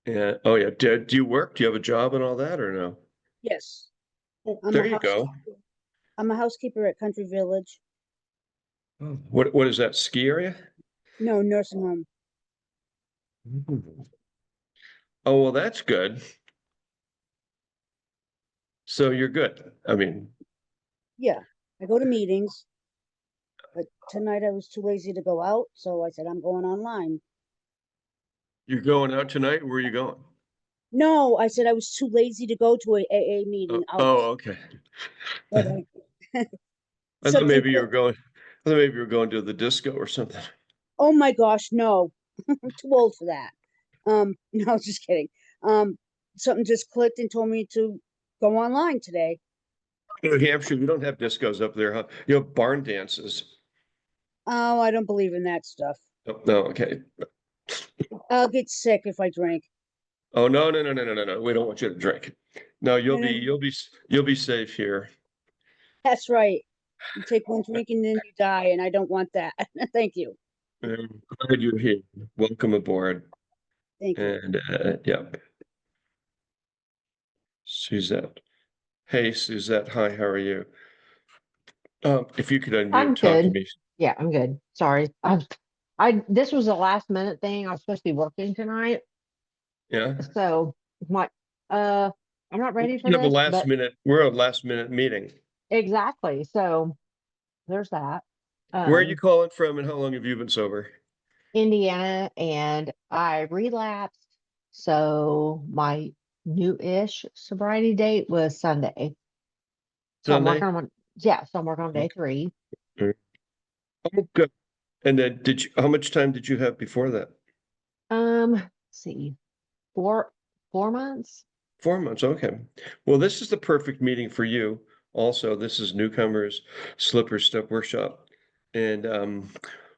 Yeah. Oh, yeah. Do you work? Do you have a job and all that or no? Yes, Oh, I'm a there you go. housekeeper. I'm a housekeeper at Country Village. Oh, what is that, ski area? No, nursing home. Mhm. Oh, well, that's good. So you're good. I mean, Yeah, I go to meetings, but tonight I was too lazy to go out, so I said I'm going online. you're going out tonight? Where are you going? No, I said I was too lazy to go to a AA Oh, meeting out, oh, okay. but I thought something maybe you were clicked. going, I thought maybe you were going to the disco or something. Oh my gosh, no, I'm too old for that. No, just kidding. Um, Something just clicked and told me to go online today. New Hampshire, you don't have discos up there, huh? You have barn dances. Oh, I don't believe in that stuff. Oh, no, okay. I'll get sick if I drink. Oh, no, no, no, no, no, no, no. We don't want you to drink. No, No, no, no. you'll be safe here. That's right. You take one drink and then you die, and I don't want that. Thank you. I'm glad you're here. Welcome aboard. Thank you. And yeah, Suzette. Hey, Suzette. Hi, how are you? If you could I'm unmute, talk to good. me. Yeah, I'm good. Sorry. I this was a last minute thing. I was supposed to be working tonight. Yeah. So I'm like, uh, I'm not ready for You have a this, last but minute, we're a last minute meeting. exactly. So there's that. Where are you Um, calling from and how long have you been sober? Indiana, and I relapsed. So my new-ish sobriety date was Sunday. So I'm working Sunday? on yeah, so I'm working on day Okay. 3. Oh, good. And then how much time did you have before that? Let's see, 4 months. 4 months. Okay. Well, this is the perfect meeting for you. Also, this is Newcomers Slipper Step Workshop. And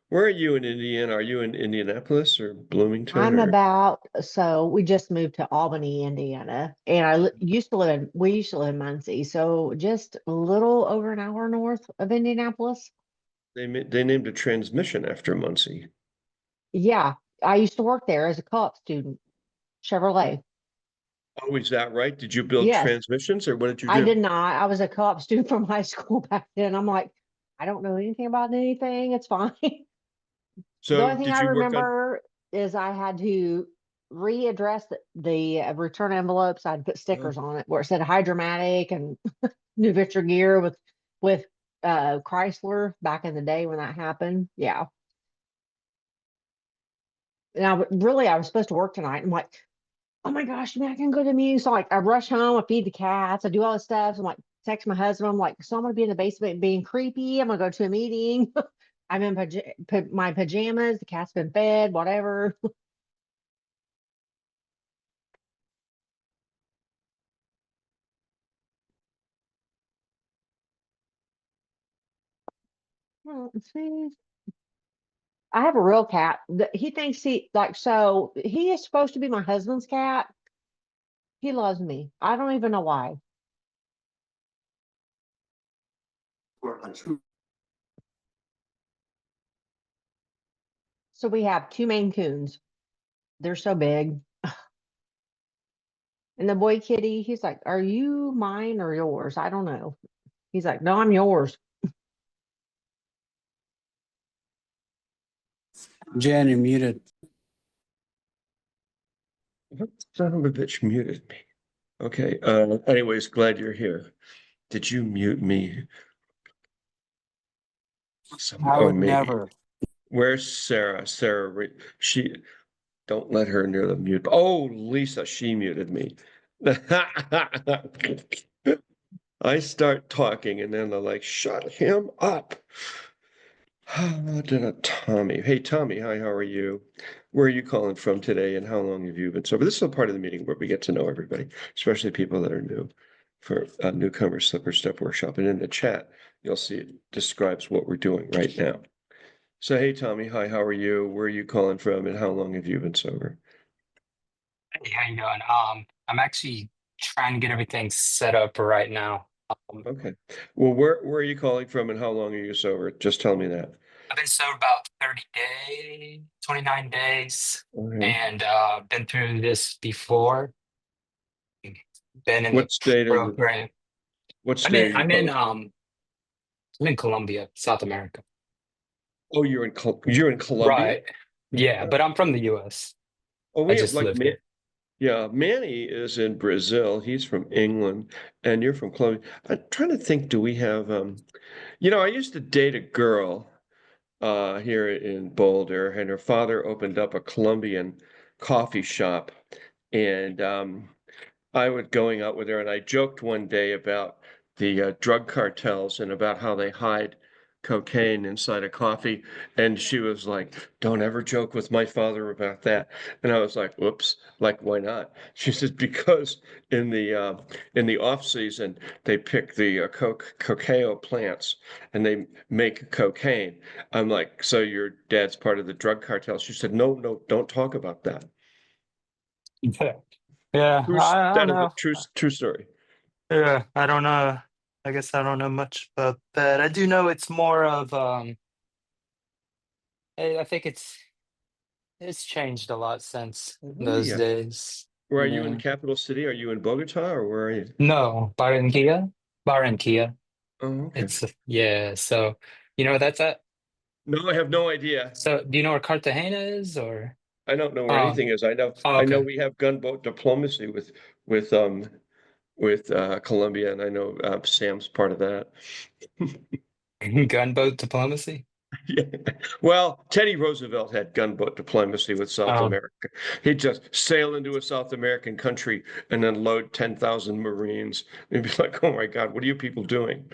where are you in Indiana? Are you in Indianapolis or Bloomington I'm or about, so we just moved to Albany, Indiana, and we used to live in Muncie, so just a little over an hour north of Indianapolis. they named a transmission after Muncie? Yeah, I used to work there as a co-op student, Chevrolet. Oh, is that right? Did you build Yes, transmissions or what did you I do? did not. I was a co-op student from high school back then. I'm like, I don't know anything about anything. It's fine. The So only thing did I you work on? remember is I had to readdress the return envelopes. I'd put Oh, stickers on it where it said Hydromatic and New Victor Gear with Chrysler back in the day when that happened. Yeah. And I was supposed to work tonight. I'm like, oh my gosh, man, I can go to the meeting. So like I rush home, I feed the cats, I do all this stuff. So I'm like, text my husband. I'm like, so I'm gonna be in the basement being creepy. I'm gonna go to a meeting. I'm in my pajamas. The cat's been fed, whatever. Well, see, I have a real cat. He thinks he like so he is supposed to be my husband's cat. He loves me. I don't even know why. So we have two Maine Coons. They're so big. And the boy kitty, he's like, "Are you mine or yours? I don't know." He's like, "No, I'm yours." Jan, you're muted. what son of a bitch muted me? Okay. Anyways, glad you're here. Did you mute me? I Oh, would maybe. never. Where's Sarah? She don't let her near the mute. Oh, Lisa, she muted me. I start talking and then they're like, shut him up. Tommy. Hey, Tommy. Hi, how are you? Where are you calling from today and how long have you been sober? This is a part of the meeting where we get to know everybody, especially people that are new for Newcomer Slipper Step Workshop. And in the chat, you'll see it describes what we're doing right now. So, hey, Tommy. Hi, how are you? Where are you calling from and how long have you been sober? Hey, how you doing? I'm actually trying to get everything set up right now. Okay. Well, where are you calling from and how long are you sober? Just tell me that. I've been sober about 30 days, 29 days, Okay. and been through this before. Been in the What state are you? program. What I'm state in are you I'm in calling? um I'm in Colombia, South America. Oh, you're in Colombia? Right. Yeah, Oh, but I'm from the US. oh, I we have just like live here. yeah, Manny is in Brazil. He's from England, and you're from Colombia. I'm trying to think, do we have I used to date a girl here in Boulder, and her father opened up a Colombian coffee shop, and I was going out with her, and I joked one day about the drug cartels and about how they hide cocaine inside of coffee. And she was like, "Don't ever joke with my father about that." And I was like, "Whoops! Like, why not?" She says, "Because in the off season they pick the cacao plants and they make cocaine." I'm like, "So your dad's part of the drug cartel?" She said, "No, no, don't talk about that." Yeah, yeah, I That don't is a know. true story. Yeah, I don't know. I guess I don't know much about that. I do know it's more of I think it's changed a lot since Oh those yeah. days. Where are you in the Yeah. capital city? Are you in Bogota or where are you? No, Barranquilla. Barranquilla. Oh, okay. It's yeah, so you know where that's at. No, I have no idea. So do you know where Cartagena is or I don't know where um anything is. oh, I know okay. we have gunboat diplomacy with Colombia, and I know Sam's part of that. Gunboat diplomacy? Yeah. Well, Teddy Roosevelt had gunboat diplomacy with South Oh, America. He'd just sail into a South American country and then load 10,000 Marines and be like, "Oh my God, what are you people doing?"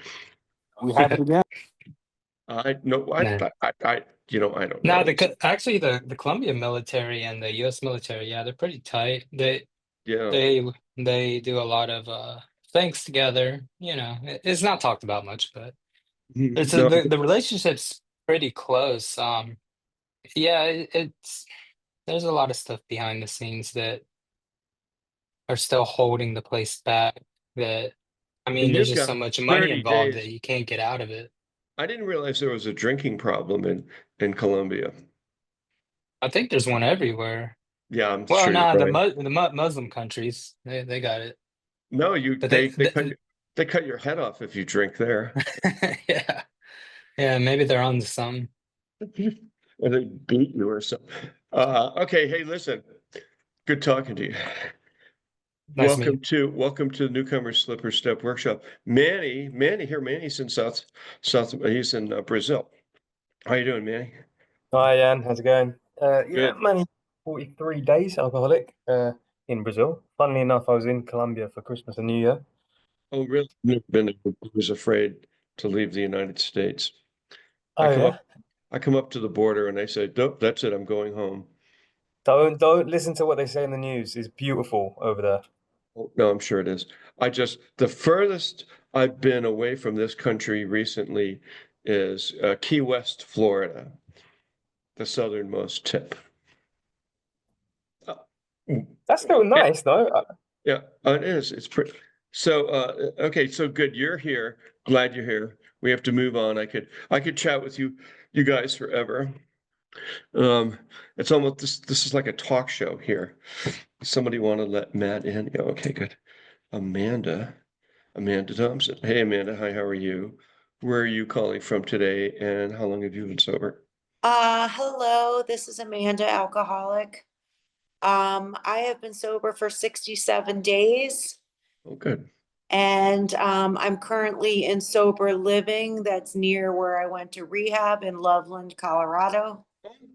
We have it again. I no, no. I don't No, know. actually the Colombian military and the US military, yeah, they're pretty tight. Yeah. They they do a lot of things together, It's not talked about much, but it's No, the relationship's pretty close. Yeah, it's there's a lot of stuff behind the scenes that are still holding the place back that I and mean, there's you've just got so much money 30 involved that days. you can't get out of it. I didn't realize there was a drinking problem in Colombia. I think there's one everywhere. Yeah, I'm Well, sure you're nah, right. Muslim countries, they got it. No, But they cut your head off if you drink there. yeah. Yeah, maybe they're on to something. Or they beat you or something. Okay, hey, listen. Good talking to you. Nice meeting. Welcome to the Newcomer Slipper Step Workshop. Manny's in he's in Brazil. How you doing, Manny? Hi, Jan. How's it going? Yeah, Good. I'm only 43 days alcoholic in Brazil. Funnily enough, I was in Colombia for Christmas and New Year. Oh, really? Never been. I was afraid to leave the United States. I Oh, come up yeah? I come up to the border and they say, "Nope, that's it. I'm going home." Don't listen to what they say in the news. It's beautiful over there. Oh, no, I'm sure it is. The furthest I've been away from this country recently is Key West, Florida, the southernmost tip. Uh, That's still yeah, nice, though. yeah, it is. It's pretty. So, okay, so good. You're here. Glad you're here. We have to move on. I could chat with you guys forever. Um, it's almost this is like a talk show here. Somebody want to let Matt in? Yeah, okay, good. Amanda. Amanda Thompson. Hey, Amanda. Hi, how are you? Where are you calling from today, and how long have you been sober? Hello, this is Amanda, alcoholic. I have been sober for 67 days Oh, good. and I'm currently in sober living that's near where I went to rehab in Loveland, Colorado.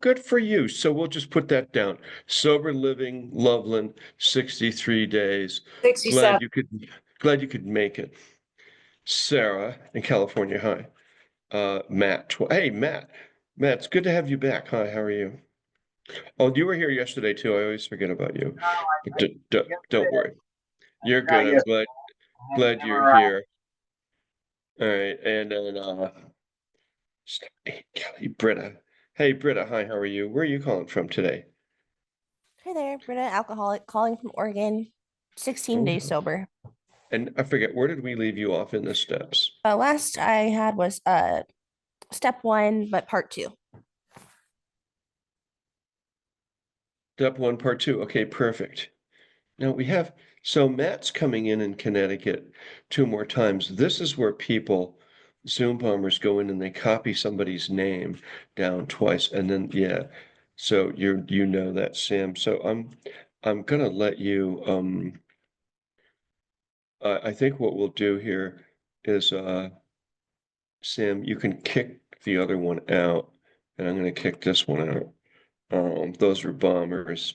Good for you. So we'll just put that down. Sober living, Loveland, 63 days. Glad 67. you could glad you could make it. Sarah in California. Hi. Matt. Hey, Matt. Matt, it's good to have you back. Hi, how are you? Oh, you were here yesterday too. I always forget about you. But don't worry. You're good. I'm glad you're here. All right, and then hey, Kelly, Britta. Hey, Britta. Hi, how are you? Where are you calling from today? Hi there, Britta, alcoholic, calling from Oregon, 16 Oh, days sober. and I forget, where did we leave you off in the steps? Last I had was step one, but part two. Step one, part two. Okay, perfect. Now we have, so Matt's coming in Connecticut 2 more times. This is where people, Zoom bombers go in and they copy somebody's name down twice and then, yeah. So you know that, Sam. So I'm gonna let you, I think what we'll do here is, Sam, you can kick the other one out and I'm gonna kick this one out. Those are bombers.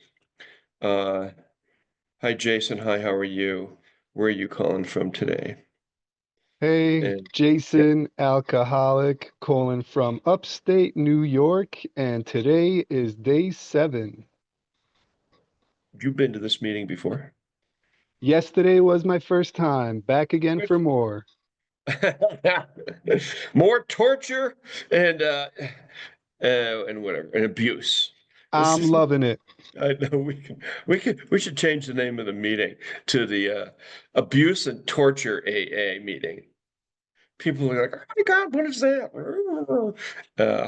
Hi, Jason. Hi, how are you? Where are you calling from today? Hey, And Jason, alcoholic, calling from upstate New York, and today is day 7. you've been to this meeting before? Yesterday was my first time, back again for more. More torture and whatever, and abuse. This I'm is, loving it. I know we should change the name of the meeting to the abuse and torture AA meeting. People are like, oh my God, what is that?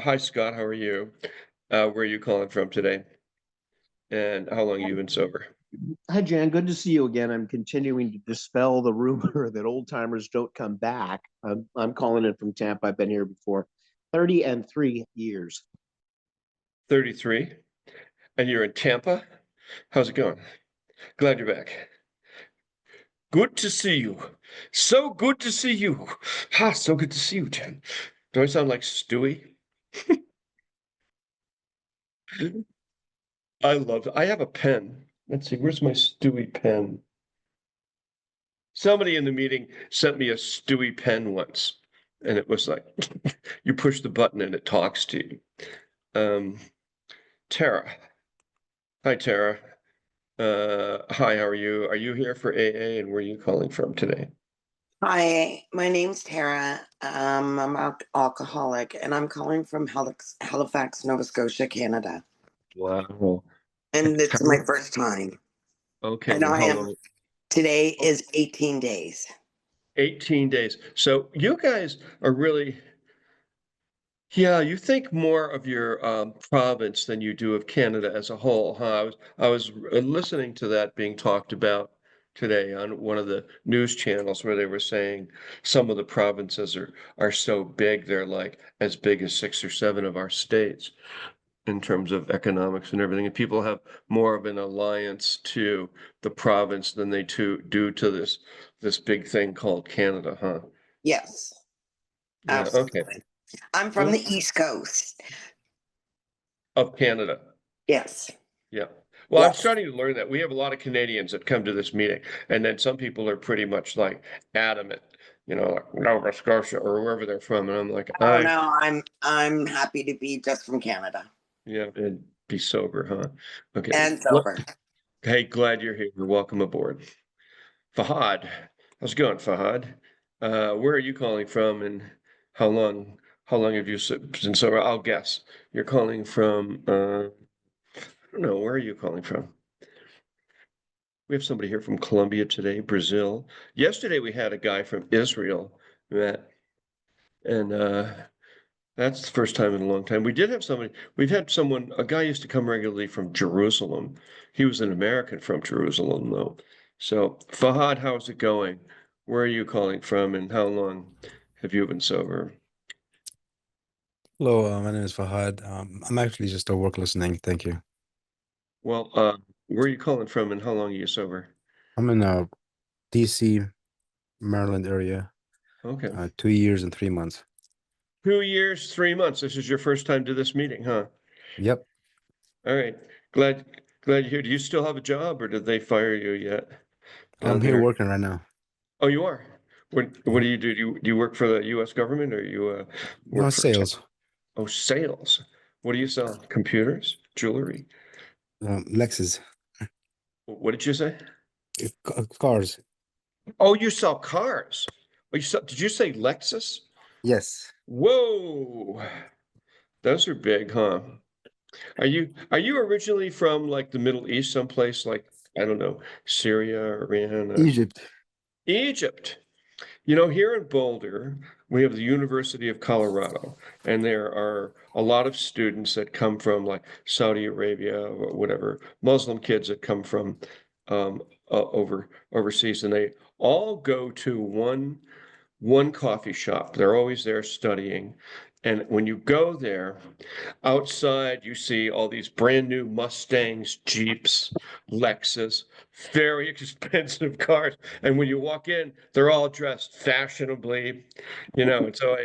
Hi, Scott, how are you? Where are you calling from today? And how long have you been sober? Hi, Jan. Good to see you again. I'm continuing to dispel the rumor that old timers don't come back. I'm calling in from Tampa. I've been here before 33 years. 33. And you're in Tampa? How's it going? Glad you're back. Good to see you. So good to see you. Ha, so good to see you, Jen. Do I sound like Stewie? I love it. I have a pen. Let's see, where's my Stewie pen? Somebody in the meeting sent me a Stewie pen once, and it was like you push the button and it talks to you. Tara. Hi, Tara. Hi, how are you? Are you here for AA and where are you calling from today? Hi, my name's Tara. I'm an alcoholic and I'm calling from Halifax, Nova Scotia, Canada. Wow. And this is my Tara? first time. Okay, And well, I how am, long? today is 18 days. 18 days. So you guys are really, yeah, you think more of your province than you do of Canada as a whole, huh? I was listening to that being talked about today on one of the news channels where they were saying some of the provinces are so big, they're like as big as 6 or 7 of our states in terms of economics and everything. And people have more of an alliance to the province than they do to this big thing called Canada, huh? Yes, Yeah, okay. absolutely. I'm from Well, the East Coast. of Canada. Yes. Yeah. Well, I'm Yes. starting to learn that. We have a lot of Canadians that come to this meeting, and then some people are pretty much like adamant, like Nova Scotia or wherever they're from. And I'm like, Oh no, I'm happy to be just from Canada. yeah, and be sober, huh? Okay. And Well, sober. hey, glad you're here. Welcome aboard. Fahad, how's it going, Fahad? Where are you calling from, and how long have you been sober? I'll guess you're calling from. I don't know. Where are you calling from? We have somebody here from Colombia today, Brazil. Yesterday we had a guy from Israel, Matt, and that's the first time in a long time. We've had someone, a guy used to come regularly from Jerusalem. He was an American from Jerusalem, though. So, Fahad, how's it going? Where are you calling from, and how long have you been sober? Hello, my name is Fahad. I'm actually just a work listening. Thank you. Well, where are you calling from, and how long are you sober? I'm in DC, Maryland area. Okay. 2 years and 3 months. 2 years, 3 months. This is your first time to this meeting, huh? Yep. All right. Glad you're here. Do you still have a job or did they fire you yet? I'm Down here there? working right now. Oh, you are? What Yeah. do you do? Do you work for the US government or you No, work for sales. Oh, sales. What do you sell? Computers? Jewelry? Lexus. What did you say? Cars. Oh, you sell cars. Oh, did you say Lexus? Yes. Whoa. Those are big, huh? Are you originally from like the Middle East, someplace like, I don't know, Syria, Iran, Egypt. Egypt? Here in Boulder, we have the University of Colorado, and there are a lot of students that come from like Saudi Arabia or whatever, Muslim kids that come from overseas, and they all go to one coffee shop. They're always there studying. And when you go there, outside you see all these brand new Mustangs, Jeeps, Lexus, very expensive cars. And when you walk in, they're all dressed fashionably, And so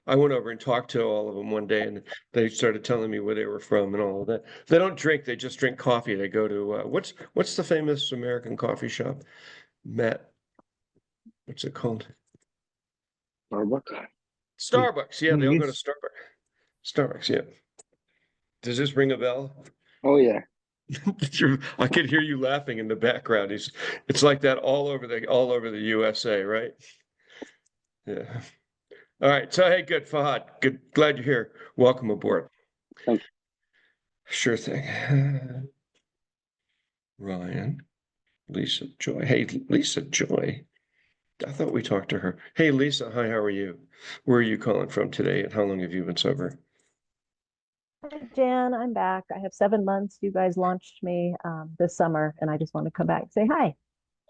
I went over and talked to all of them one day, and they started telling me where they were from and all of that. They don't drink; they just drink coffee. They go to what's the famous American coffee shop, Matt? What's it called? Starbucks. Starbucks. Yeah, they all go to Yes. Starbucks. Starbucks. Yeah. Does this ring a bell? Oh yeah. I could hear you laughing in the background. It's like that all over the USA, right? Yeah. All right. So hey, good, Fahad. Good. Glad you're here. Welcome aboard. Thank you. Sure thing. Ryan, Lisa Joy. Hey, Lisa Joy. I thought we talked to her. Hey, Lisa. Hi, how are you? Where are you calling from today, and how long have you been sober? Hi, Jan, I'm back. I have 7 months. You guys launched me this summer, and I just want to come back and say hi.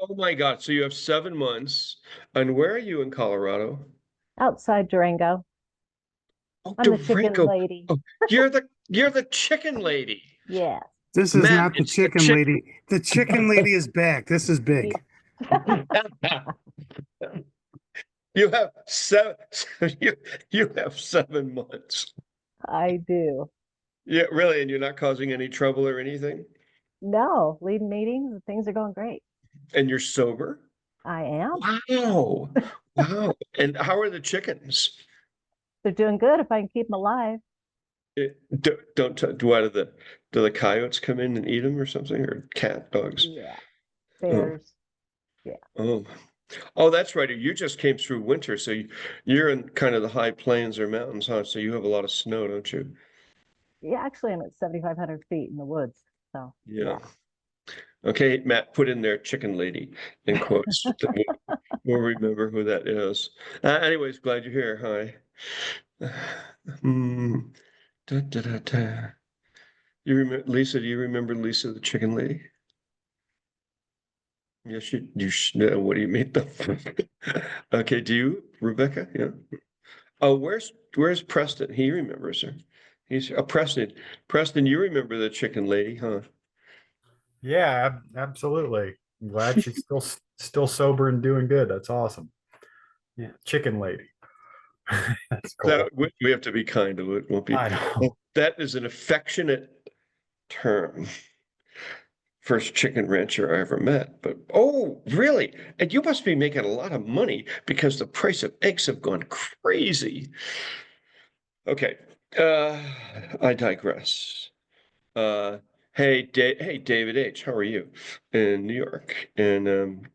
Oh my God. So you have 7 months. And where are you in Colorado? Outside Durango. Oh, I'm the chicken Durango. lady. Oh, you're the chicken lady. Yeah. This is Matt, not the it's the chicken lady. The chicken lady is back. This is big. You have seven. You have 7 months. I do. Yeah, really, and you're not causing any trouble or anything, No, leading meetings, things are going great. and you're sober. I am. Wow, wow. And how are the chickens? They're doing good if I can keep them alive. Why do the coyotes come in and eat them or something, or cat dogs? Yeah. Oh, Bears. Yeah. oh, oh. That's right. You just came through winter, so you're in kind of the high plains or mountains, huh? So you have a lot of snow, don't you? Yeah, actually, I'm at 7,500 feet in the woods. So, Yeah. yeah. Okay, Matt, put in there "chicken lady" in quotes. We'll remember who that is. Anyways, glad you're here. Hi. Hmm. Da, da, da, da. You remember Lisa? Do you remember Lisa, the chicken lady? Yes, you know. What do you mean? Okay, do you, Rebecca? Yeah. Oh, where's Preston? He remembers her. He's Preston. Preston, you remember the chicken lady, huh? Yeah, absolutely. I'm glad she's still sober and doing good. That's awesome. Yeah, chicken lady. That's cool. That we have to be kind to it. Won't be. I know. That is an affectionate term. First chicken rancher I ever met. But oh, really? And you must be making a lot of money because the price of eggs have gone crazy. Okay, I digress. Uh, hey, David H, how are you in New York? And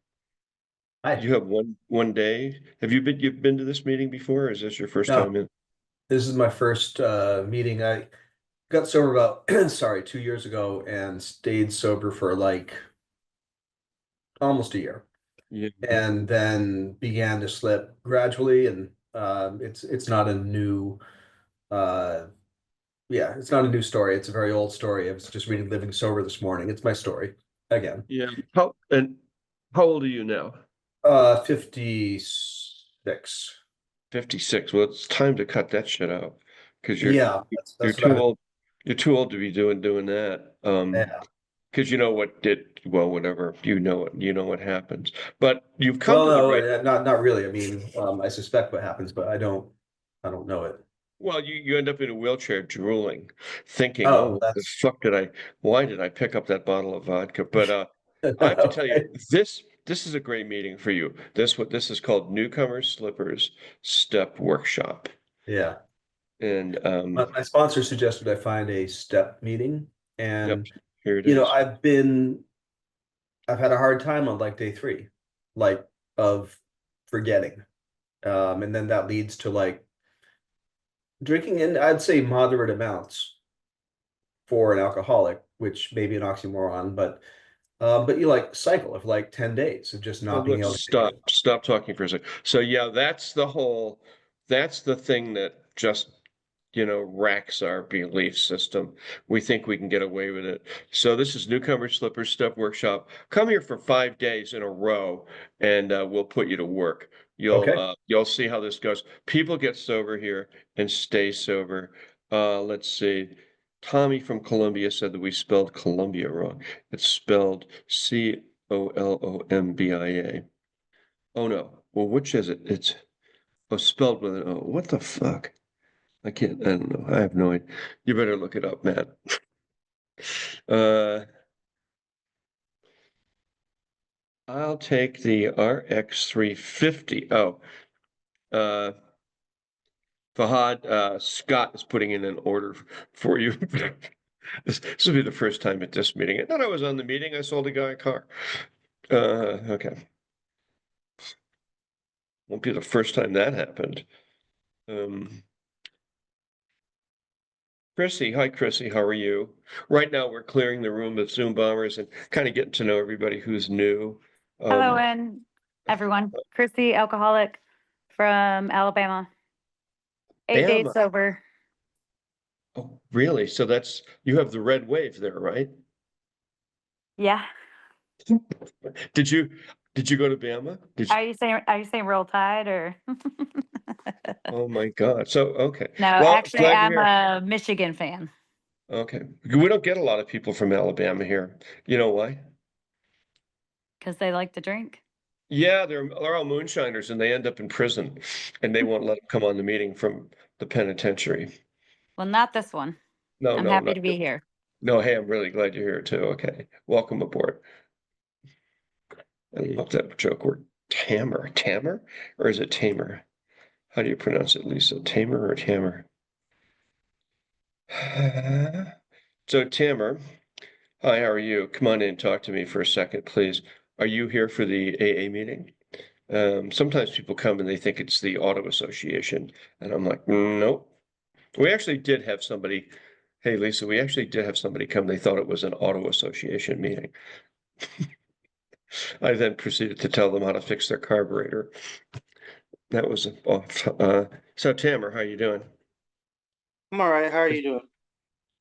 Hi. you have one day. You've been to this meeting before, or is this your first No, time in? this is my first meeting. I got sober about, sorry, 2 years ago and stayed sober for like almost a year. Yeah. And then began to slip gradually. And it's not a new, it's not a new story. It's a very old story. I was just reading Living Sober this morning. It's my story again. Yeah. How old are you now? 56. 56. Well, it's time to cut that shit out because you're Yeah, you're that's what too old. You're too old to be doing that. yeah. Because you know what whatever. You know what happens. But you've come Well, to the no, right. not really. I mean, I suspect what happens, but I don't know it. Well, you end up in a wheelchair drooling, thinking, Oh, "Oh, that's why did I pick up that bottle of vodka?" But I have to tell you, okay. this is a great meeting for you. This is called Newcomer Slippers Step Workshop. Yeah. And My sponsor suggested I find a step meeting, yep, and here it is. I've had a hard time on like day 3, like of forgetting, and then that leads to like drinking in, I'd say, moderate amounts for an alcoholic, which may be an oxymoron, but you like cycle of like 10 days of just Well, not being let's able to. stop talking for a second. So yeah, that's the whole that's the thing that just, racks our belief system. We think we can get away with it. So this is Newcomer Slipper Step Workshop. Come here for 5 days in a row, and we'll put you to work. You'll see how this goes. People get sober here and stay sober. Let's see. Tommy from Columbia said that we spelled Columbia wrong. It's spelled Colombia. Oh no. Well, which is it? It's spelled with an O. What the fuck? I don't know. I have no idea. You better look it up, Matt. I'll take the RX 350. Oh, Fahad, Scott is putting in an order for you. This will be the first time at this meeting. I thought I was on the meeting. I sold a guy a car. Okay. Won't be the first time that happened. Chrissy, hi Chrissy, how are you? Right now we're clearing the room of Zoom bombers and kind of getting to know everybody who's new. Hello, and everyone. Chrissy, alcoholic from Alabama. 8 days Bama. sober. Oh, really? So you have the red wave there, right? Yeah. Did you go to Bama? Are you saying roll tide or? Oh my God. So okay. No, Well, actually, glad I'm you're here. a Michigan fan Okay. We don't get a lot of people from Alabama here. You know why? because they like to drink. Yeah, they're all moonshiners and they end up in prison and they won't let them come on the meeting from the penitentiary. Well, not this one. No, I'm no, happy not to be here. No, hey, I'm really glad you're here too. Okay. Welcome aboard. I love that joke word. Tamer. Tamer? Or is it tamer? How do you pronounce it, Lisa? Tamer or tamer? So, Tamer, hi, how are you? Come on in and talk to me for a second, please. Are you here for the AA meeting? Sometimes people come and they think it's the auto association, and I'm like, nope. We actually did have somebody. Hey, Lisa, we actually did have somebody come. They thought it was an auto association meeting. I then proceeded to tell them how to fix their carburetor. That was off. So, Tamer, how you doing? I'm all right. How are you doing?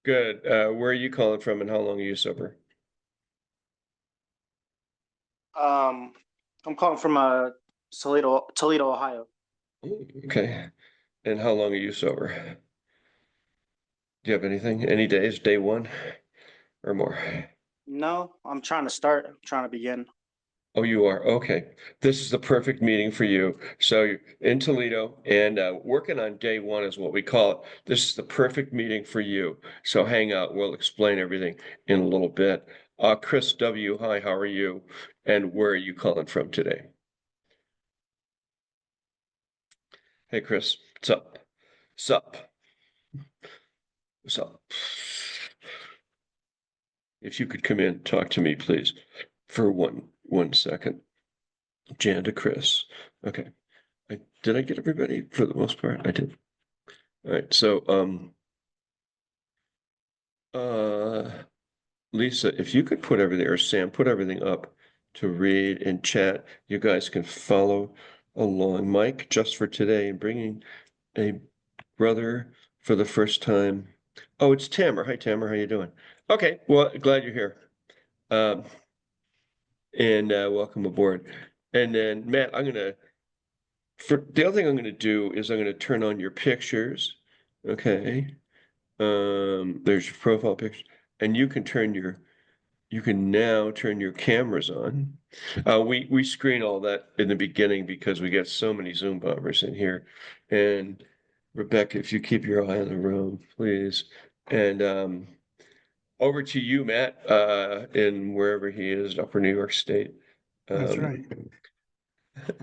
Good. Where are you calling from, and how long are you sober? I'm calling from Toledo, Ohio. Okay. And how long are you sober? Do you have anything? Any days? Day one or more? No, I'm trying to start. I'm trying to begin. Oh, you are? Okay. This is the perfect meeting for you. So you're in Toledo and working on day one is what we call it. This is the perfect meeting for you. So hang out. We'll explain everything in a little bit. Chris W., hi, how are you? And where are you calling from today? Hey, Chris, what's up? What's up? What's up? If you could come in, talk to me, please, for one second. Jan to Chris. Okay. Did I get everybody for the most part? I did. All right. So, Lisa, if you could put everything, or Sam, put everything up to read and chat, you guys can follow along. Mike, just for today, and bringing a brother for the first time. Oh, it's Tamer. Hi, Tamer. How you doing? Okay. Well, glad you're here. And welcome aboard. And then Matt, for the other thing I'm gonna do is I'm gonna turn on your pictures. Okay. There's your profile picture, and you can now turn your cameras on. We screen all that in the beginning because we get so many Zoom bombers in here. And Rebecca, if you keep your eye on the room, please. And over to you, Matt, in wherever he is, Upper New York State. That's right.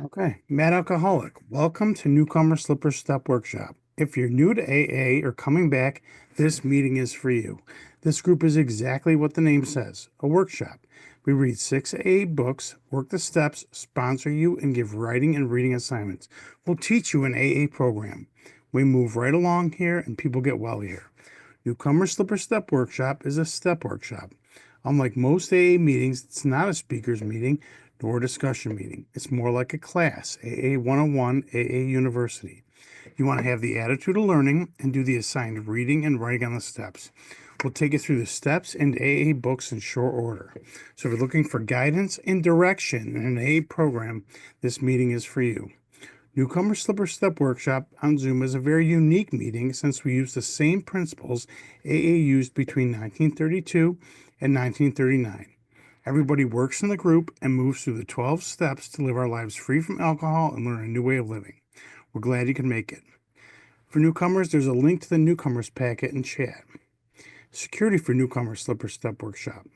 Okay, Mad Alcoholic, welcome to Newcomer Slipper Step Workshop. If you're new to AA or coming back, this meeting is for you. This group is exactly what the name says, a workshop. We read 6 AA books, work the steps, sponsor you, and give writing and reading assignments. We'll teach you an AA program. We move right along here and people get well here. Newcomer Slipper Step Workshop is a step workshop. Unlike most AA meetings, it's not a speaker's meeting nor a discussion meeting. It's more like a class, AA 101, AA University. You want to have the attitude of learning and do the assigned reading and writing on the steps. We'll take you through the steps and AA books in short order. So if you're looking for guidance and direction in an AA program, this meeting is for you. Newcomer Slipper Step Workshop on Zoom is a very unique meeting since we use the same principles AA used between 1932 and 1939. Everybody works in the group and moves through the 12 steps to live our lives free from alcohol and learn a new way of living. We're glad you can make it. For newcomers, there's a link to the newcomers packet in chat. Security for Newcomer Slipper Step Workshop.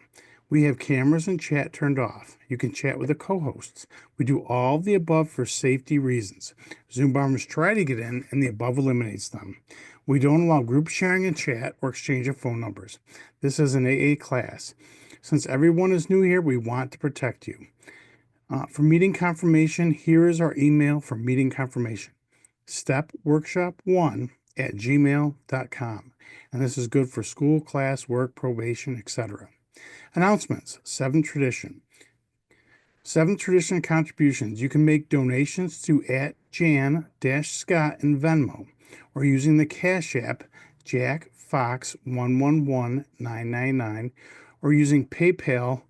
We have cameras and chat turned off. You can chat with the co-hosts. We do all of the above for safety reasons. Zoom bombers try to get in, and the above eliminates them. We don't allow group sharing in chat or exchange of phone numbers. This is an AA class. Since everyone is new here, we want to protect you. For meeting confirmation, here is our email for meeting confirmation. stepworkshop1@gmail.com. And this is good for school, class, work, probation, etc. Announcements. Seventh Tradition contributions. You can make donations to @Jann-Scott in Venmo or using the Cash App Jack Fox 111999 or using PayPal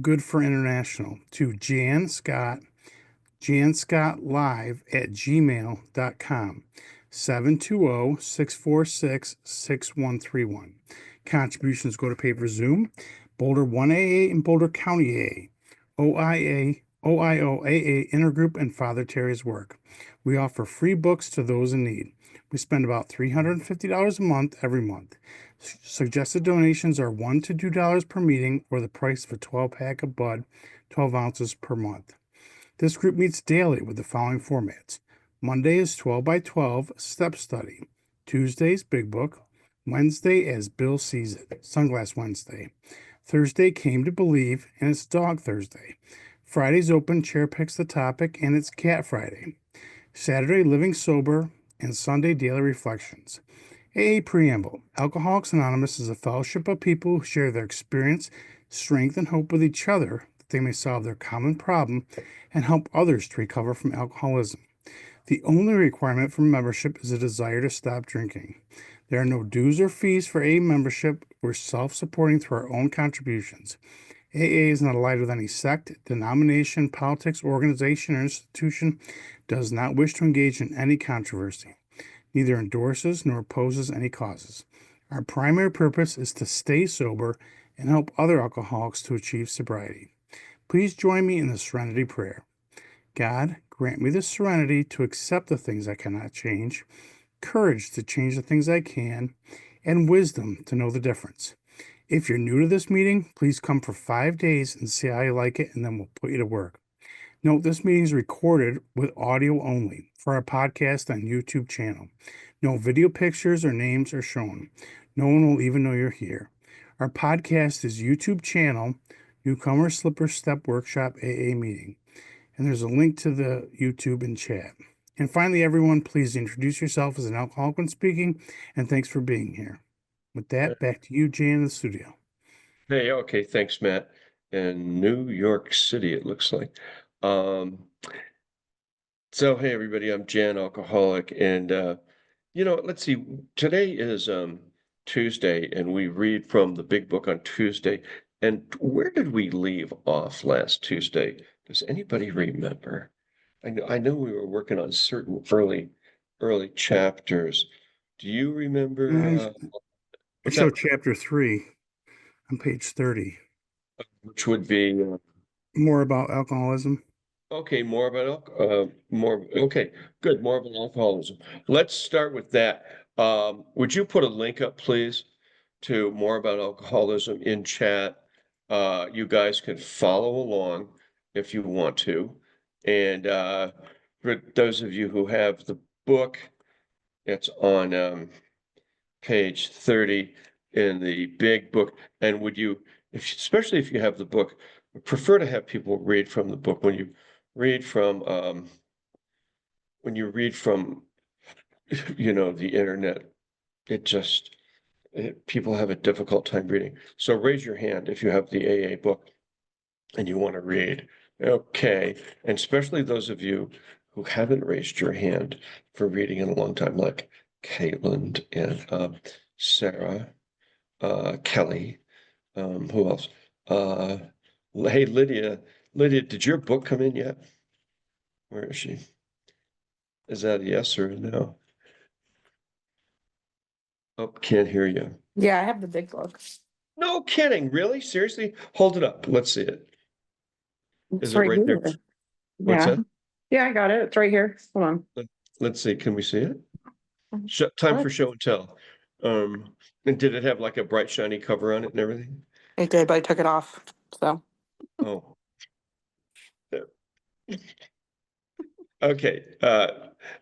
Good for International to JannScottLive@gmail.com 720-646-6131. Contributions go to pay for Zoom, Boulder 1AA and Boulder County AA, OIO AA Intergroup, and Father Terry's work. We offer free books to those in need. We spend about $350 a month every month. Suggested donations are $1 to $2 per meeting or the price of a 12-pack of Bud, 12 ounces per month. This group meets daily with the following formats. Monday is 12 by 12 step study. Tuesday's Big Book. Wednesday, as Bill sees it, Sunglass Wednesday. Thursday, Came to Believe, and it's Dog Thursday. Friday's open, Chair picks the topic, and it's Cat Friday. Saturday, Living Sober, and Sunday, Daily Reflections. AA Preamble. Alcoholics Anonymous is a fellowship of people who share their experience, strength, and hope with each other that they may solve their common problem and help others to recover from alcoholism. The only requirement for membership is a desire to stop drinking. There are no dues or fees for AA membership. We're self-supporting through our own contributions. AA is not allied with any sect, denomination, politics, organization, or institution, does not wish to engage in any controversy, neither endorses nor opposes any causes. Our primary purpose is to stay sober and help other alcoholics to achieve sobriety. Please join me in the Serenity Prayer. God, grant me the serenity to accept the things I cannot change, courage to change the things I can, and wisdom to know the difference. If you're new to this meeting, please come for 5 days and see how you like it, and then we'll put you to work. Note this meeting is recorded with audio only for our podcast on YouTube channel. No video pictures or names are shown. No one will even know you're here. Our podcast is YouTube channel, Newcomer Slipper Step Workshop AA Meeting. And there's a link to the YouTube in chat. And finally, everyone, please introduce yourself as an alcoholic when speaking, and thanks for being here. With that, back to you, Jay, in the studio. Hey, okay, thanks, Matt. In New York City, it looks like. So hey everybody, I'm Jann Alcoholic, and let's see. Today is Tuesday, and we read from the Big Book on Tuesday. And where did we leave off last Tuesday? Does anybody remember? I know we were working on certain early chapters. Do you remember? I show chapter 3 on page 30. Which would be more about alcoholism. Okay, more about okay, good, more about alcoholism. Let's start with that. Would you put a link up, please, to more about alcoholism in chat? You guys can follow along if you want to. And for those of you who have the book, it's on page 30 in the Big Book. And would you, especially if you have the book, prefer to have people read from the book. When you read from the internet, people have a difficult time reading. So raise your hand if you have the AA book and you want to read. Okay, and especially those of you who haven't raised your hand for reading in a long time, like Caitlin and Sarah, Kelly, who else? Hey, Lydia. Lydia, did your book come in yet? Where is she? Is that a yes or a no? Oh, can't hear you. Yeah, I have the big book. No kidding. Really? Seriously? Hold it up. Let's see it. It's Is it right right there? here. What's Yeah. that? Yeah, I got it. It's right here. Hold on. Let's see. Can we see it? Mhm. Time What? for show and tell. And did it have like a bright, shiny cover on it and everything? It did, but I took it off. So Oh. There. Okay.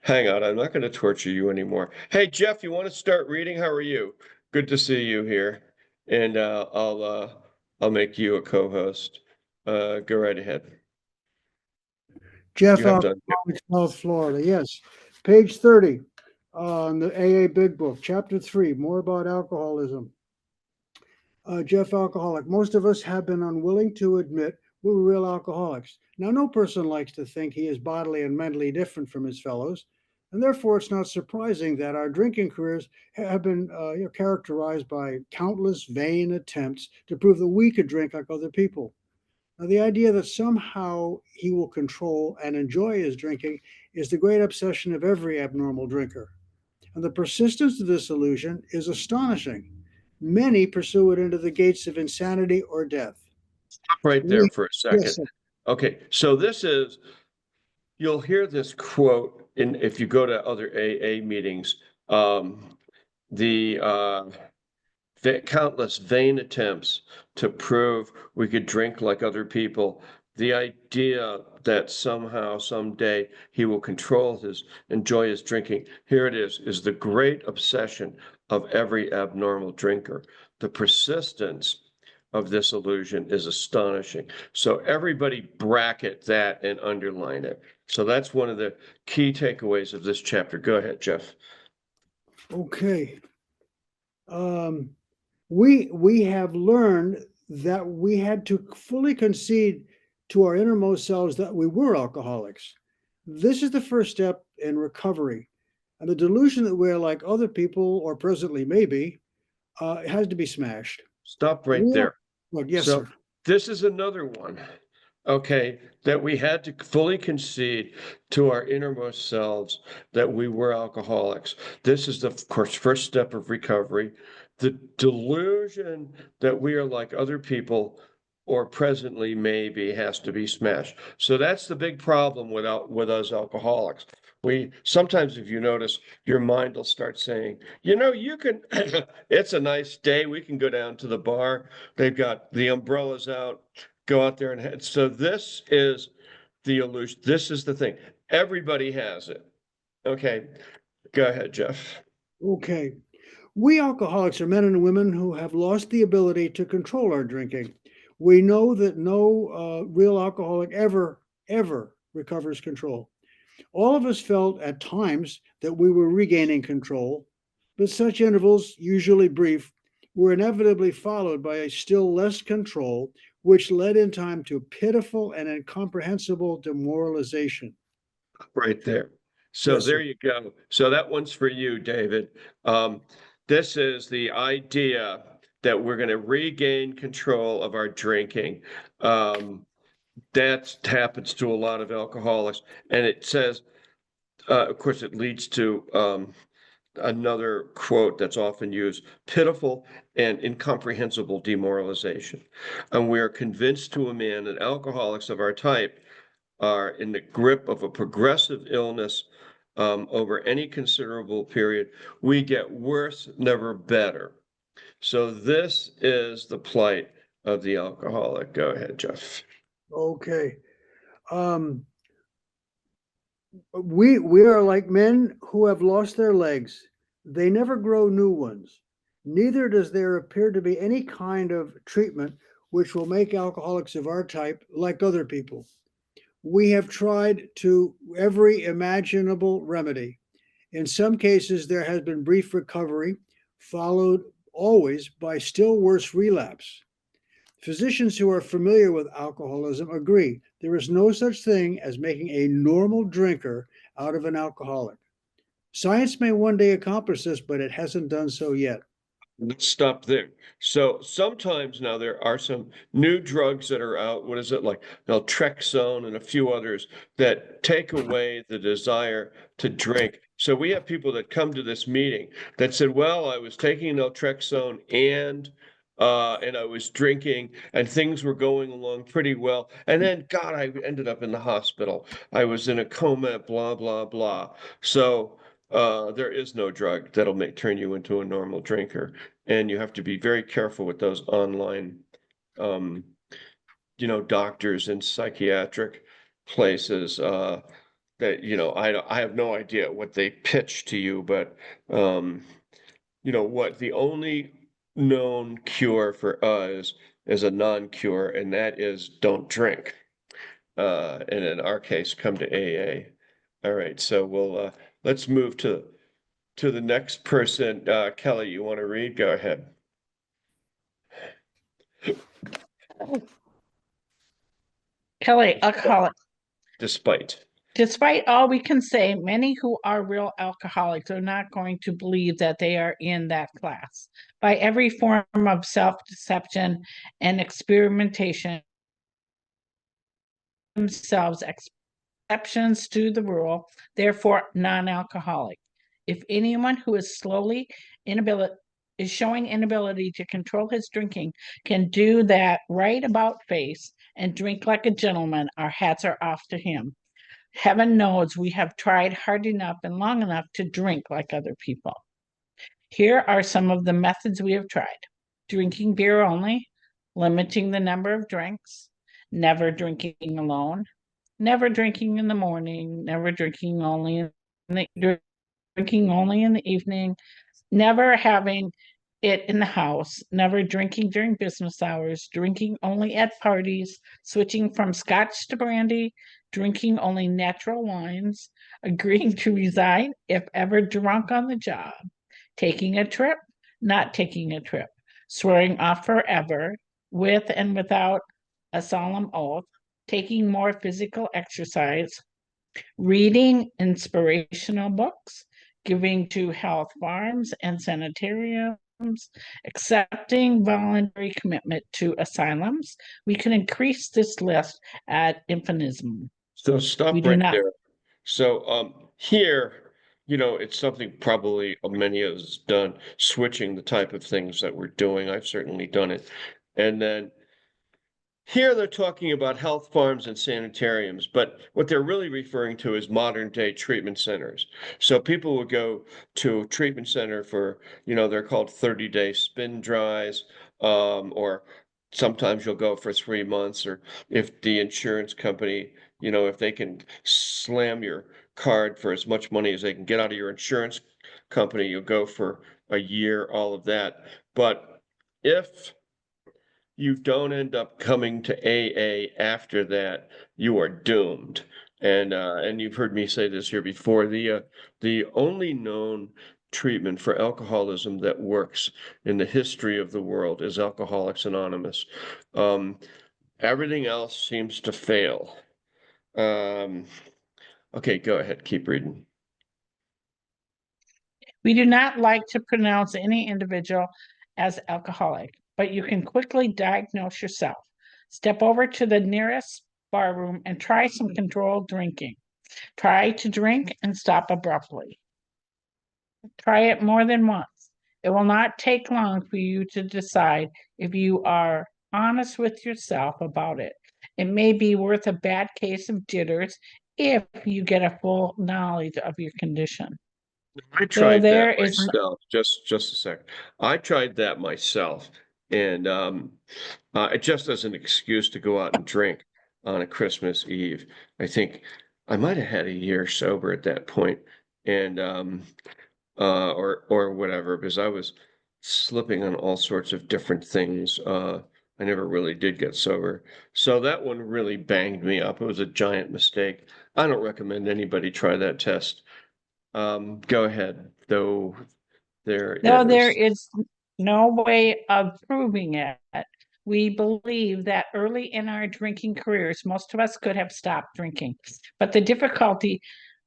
Hang on. I'm not going to torture you anymore. Hey, Jeff, you want to start reading? How are you? Good to see you here. And I'll make you a co-host. Go right ahead. Jeff You have out done. of South Florida. Yes. Page 30 on the AA Big Book, Chapter 3, more about alcoholism. Jeff Alcoholic. Most of us have been unwilling to admit we were real alcoholics. Now, no person likes to think he is bodily and mentally different from his fellows, and therefore it's not surprising that our drinking careers have been characterized by countless vain attempts to prove that we could drink like other people. Now, the idea that somehow he will control and enjoy his drinking is the great obsession of every abnormal drinker. And the persistence of this illusion is astonishing. Many pursue it into the gates of insanity or death. Right there for a Yes, second. sir. Okay, so you'll hear this quote if you go to other AA meetings, the countless vain attempts to prove we could drink like other people. The idea that somehow, someday, he will enjoy his drinking. Here it is the great obsession of every abnormal drinker. The persistence of this illusion is astonishing. So everybody bracket that and underline it. So that's one of the key takeaways of this chapter. Go ahead, Jeff. Okay. We have learned that we had to fully concede to our innermost selves that we were alcoholics. This is the first step in recovery. And the delusion that we're like other people, or presently maybe, has to be smashed. Stop right there. Yes, So sir. this is another one, okay, that we had to fully concede to our innermost selves that we were alcoholics. This is the, of course, first step of recovery. The delusion that we are like other people or presently maybe has to be smashed. So that's the big problem with us alcoholics. We sometimes, if you notice, your mind will start saying, you can, it's a nice day. We can go down to the bar. They've got the umbrellas out, go out there and so this is the illusion. This is the thing. Everybody has it. Okay. Go ahead, Jeff. Okay. We alcoholics are men and women who have lost the ability to control our drinking. We know that no real alcoholic ever recovers control. All of us felt at times that we were regaining control, but such intervals, usually brief, were inevitably followed by a still less control, which led in time to pitiful and incomprehensible demoralization. Right there. So Yes, there sir. you go. So that one's for you, David. This is the idea that we're going to regain control of our drinking. That happens to a lot of alcoholics. And it says, of course, it leads to another quote that's often used, pitiful and incomprehensible demoralization. And we are convinced to a man that alcoholics of our type are in the grip of a progressive illness over any considerable period. We get worse, never better. So this is the plight of the alcoholic. Go ahead, Jeff. Okay. We are like men who have lost their legs. They never grow new ones. Neither does there appear to be any kind of treatment which will make alcoholics of our type like other people. We have tried to every imaginable remedy. In some cases, there has been brief recovery, followed always by still worse relapse. Physicians who are familiar with alcoholism agree there is no such thing as making a normal drinker out of an alcoholic. Science may one day accomplish this, but it hasn't done so yet. Let's stop there. So sometimes now there are some new drugs that are out. What is it like? Naltrexone and a few others that take away the desire to drink. So we have people that come to this meeting that said, well, I was taking naltrexone and I was drinking and things were going along pretty well. And then, God, I ended up in the hospital. I was in a coma, blah, blah, blah. So there is no drug that'll turn you into a normal drinker, and you have to be very careful with those online, doctors and psychiatric places. That I have no idea what they pitch to you, but what the only known cure for us is a non-cure, and that is don't drink. And in our case, come to AA. All right, so we'll let's move to the next person. Kelly, you want to read? Go ahead. Kelly, alcoholic. Despite all we can say, many who are real alcoholics are not going to believe that they are in that class. By every form of self-deception and experimentation, themselves exceptions to the rule, therefore non-alcoholic. If anyone who is showing inability to control his drinking can do that right about face and drink like a gentleman, our hats are off to him. Heaven knows we have tried hard enough and long enough to drink like other people. Here are some of the methods we have tried. Drinking beer only, limiting the number of drinks, never drinking alone, never drinking in the morning, never drinking only in the evening, never having it in the house, never drinking during business hours, drinking only at parties, switching from scotch to brandy, drinking only natural wines, agreeing to resign if ever drunk on the job, taking a trip, not taking a trip, swearing off forever, with and without a solemn oath, taking more physical exercise, reading inspirational books, giving to health farms and sanitariums, accepting voluntary commitment to asylums. We can increase this list ad infinitum. So stop right there. So here, it's something probably many of us done, switching the type of things that we're doing. I've certainly done it. And then here they're talking about health farms and sanitariums, but what they're really referring to is modern day treatment centers. So people would go to a treatment center for, they're called 30-day spin dries, or sometimes you'll go for 3 months, or if the insurance company, if they can slam your card for as much money as they can get out of your insurance company, you'll go for a year, all of that. But if you don't end up coming to AA after that, you are doomed. And you've heard me say this here before. The only known treatment for alcoholism that works in the history of the world is Alcoholics Anonymous. Everything else seems to fail. Okay, go ahead, keep reading. We do not like to pronounce any individual as alcoholic, but you can quickly diagnose yourself. Step over to the nearest bar room and try some controlled drinking. Try to drink and stop abruptly. Try it more than once. It will not take long for you to decide if you are honest with yourself about it. It may be worth a bad case of jitters if you get a full knowledge of your condition. I tried that myself. Just a second. I tried that myself, and just as an excuse to go out and drink on a Christmas Eve. I think I might have had a year sober at that point, and or whatever, because I was slipping on all sorts of different things. I never really did get sober, so that one really banged me up. It was a giant mistake. I don't recommend anybody try that test. Go ahead, though. There is no way of proving it, We believe that early in our drinking careers, most of us could have stopped drinking, but the difficulty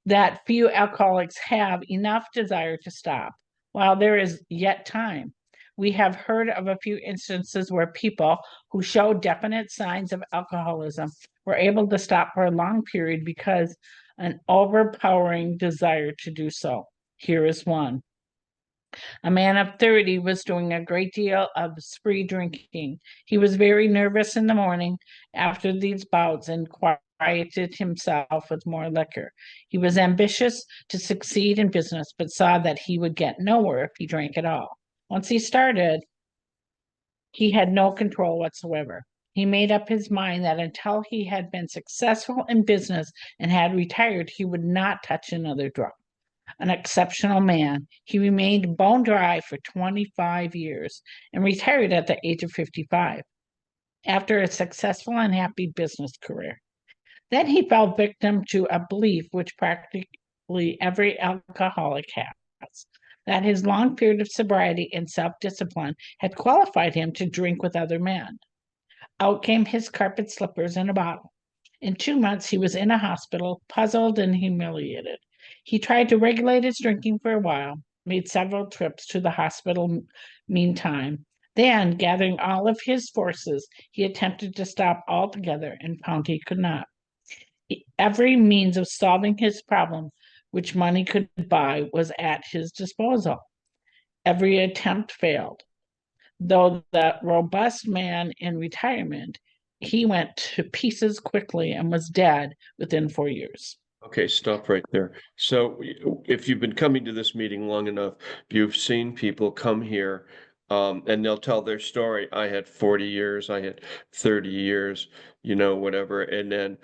that few alcoholics have enough desire to stop. While there is yet time, we have heard of a few instances where people who show definite signs of alcoholism were able to stop for a long period because an overpowering desire to do so. Here is one. A man of 30 was doing a great deal of spree drinking. He was very nervous in the morning after these bouts and quieted himself with more liquor. He was ambitious to succeed in business, but saw that he would get nowhere if he drank at all. Once he started, he had no control whatsoever. He made up his mind that until he had been successful in business and had retired, he would not touch another drop. An exceptional man, he remained bone dry for 25 years and retired at the age of 55 after a successful and happy business career. Then he fell victim to a belief which practically every alcoholic has, that his long period of sobriety and self-discipline had qualified him to drink with other men. Out came his carpet slippers and a bottle. In 2 months, he was in a hospital, puzzled and humiliated. He tried to regulate his drinking for a while, made several trips to the hospital meantime. Then, gathering all of his forces, he attempted to stop altogether and found he could not. Every means of solving his problem, which money could buy, was at his disposal. Every attempt failed. Though the robust man in retirement, he went to pieces quickly and was dead within 4 years. Okay, stop right there. So if you've been coming to this meeting long enough, you've seen people come here and they'll tell their story. I had 40 years, I had 30 years, whatever. And then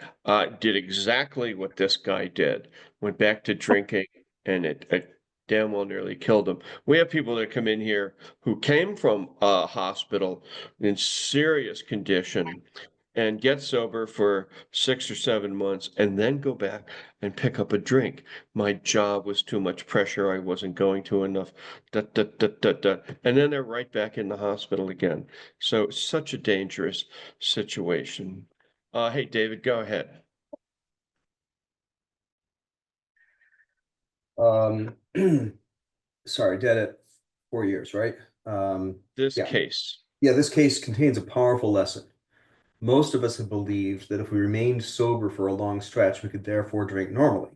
did exactly what this guy did, went back to drinking, and it damn well nearly killed him. We have people that come in here who came from a hospital in serious condition and get sober for 6 or 7 months and then go back and pick up a drink. My job was too much pressure. I wasn't going to enough. Da, da, da, da, da. And then they're right back in the hospital again. So such a dangerous situation. Hey, David, go ahead. Sorry, dead at 4 years, right? This yeah. case. Yeah, this case contains a powerful lesson. Most of us have believed that if we remained sober for a long stretch, we could therefore drink normally.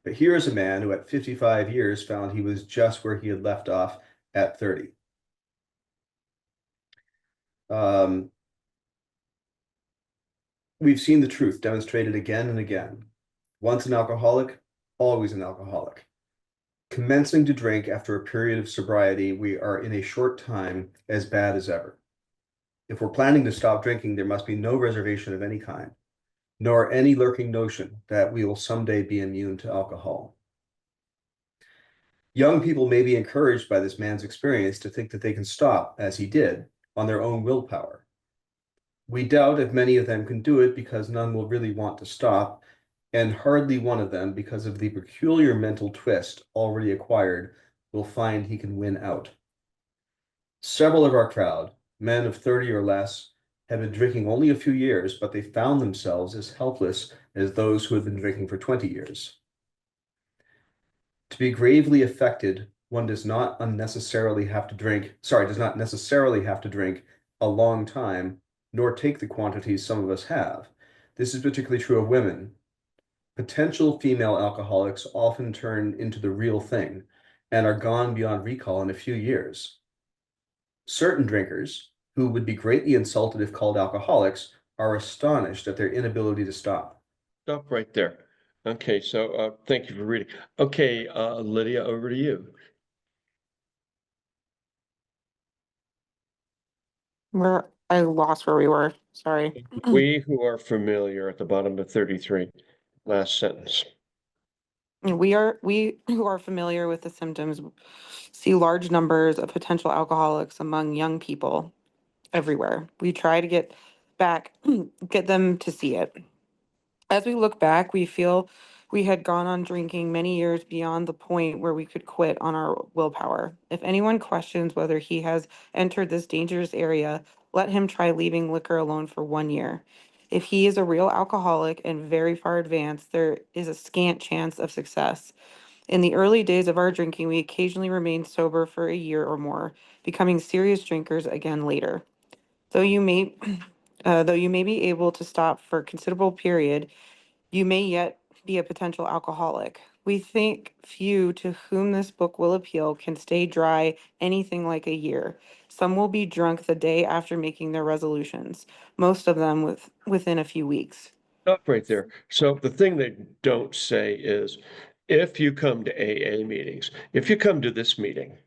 But here is a man who at 55 years found he was just where he had left off at 30. We've seen the truth demonstrated again and again. Once an alcoholic, always an alcoholic. Commencing to drink after a period of sobriety, we are in a short time as bad as ever. If we're planning to stop drinking, there must be no reservation of any kind, nor any lurking notion that we will someday be immune to alcohol. Young people may be encouraged by this man's experience to think that they can stop, as he did, on their own willpower. We doubt if many of them can do it because none will really want to stop, and hardly one of them, because of the peculiar mental twist already acquired, will find he can win out. Several of our crowd, men of 30 or less, have been drinking only a few years, but they found themselves as helpless as those who had been drinking for 20 years. To be gravely affected, one does not necessarily have to drink a long time, nor take the quantities some of us have. This is particularly true of women. Potential female alcoholics often turn into the real thing and are gone beyond recall in a few years. Certain drinkers, who would be greatly insulted if called alcoholics, are astonished at their inability to stop. Stop right there. Okay, so thank you for reading. Okay, Lydia, over to you. I lost where we were. Sorry. We who are familiar at the bottom of 33, last sentence. We who are familiar with the symptoms see large numbers of potential alcoholics among young people everywhere. We try to get them to see it. As we look back, we feel we had gone on drinking many years beyond the point where we could quit on our willpower. If anyone questions whether he has entered this dangerous area, Let him try leaving liquor alone for 1 year. If he is a real alcoholic and very far advanced, there is a scant chance of success. In the early days of our drinking, we occasionally remained sober for a year or more, becoming serious drinkers again later. Though you may, though you may be able to stop for a considerable period, you may yet be a potential alcoholic. We think few to whom this book will appeal can stay dry anything like a year. Some will be drunk the day after making their resolutions, most of them within a few weeks. Stop right there. So the thing they don't say is, if you come to AA meetings, if you come to this meeting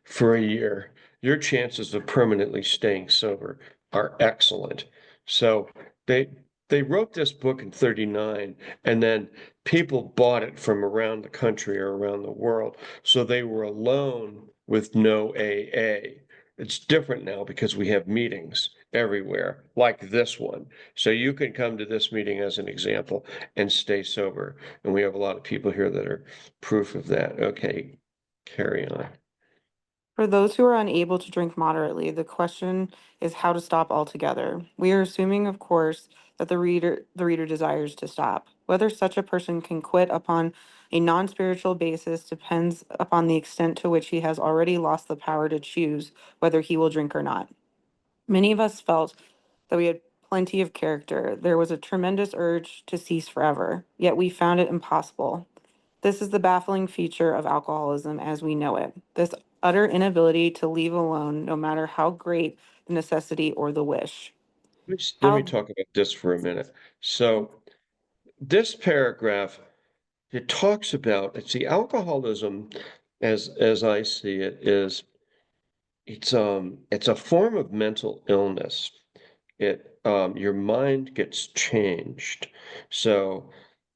for a year, your chances of permanently staying sober are excellent. So they they wrote this book in 39, and then people bought it from around the country or around the world. So they were alone with no AA. It's different now because we have meetings everywhere, like this one. So you can come to this meeting as an example and stay sober. And we have a lot of people here that are proof of that. Okay, carry on. For those who are unable to drink moderately, the question is how to stop altogether. We are assuming, of course, that the reader desires to stop. Whether such a person can quit upon a non-spiritual basis depends upon the extent to which he has already lost the power to choose whether he will drink or not. Many of us felt that we had plenty of character. There was a tremendous urge to cease forever, yet we found it impossible. This is the baffling feature of alcoholism as we know it. This utter inability to leave alone, no matter how great the necessity or the wish. Let me talk about this for a minute. So this paragraph, it talks about, it's the alcoholism as I see it is it's a form of mental illness. Your mind gets changed. So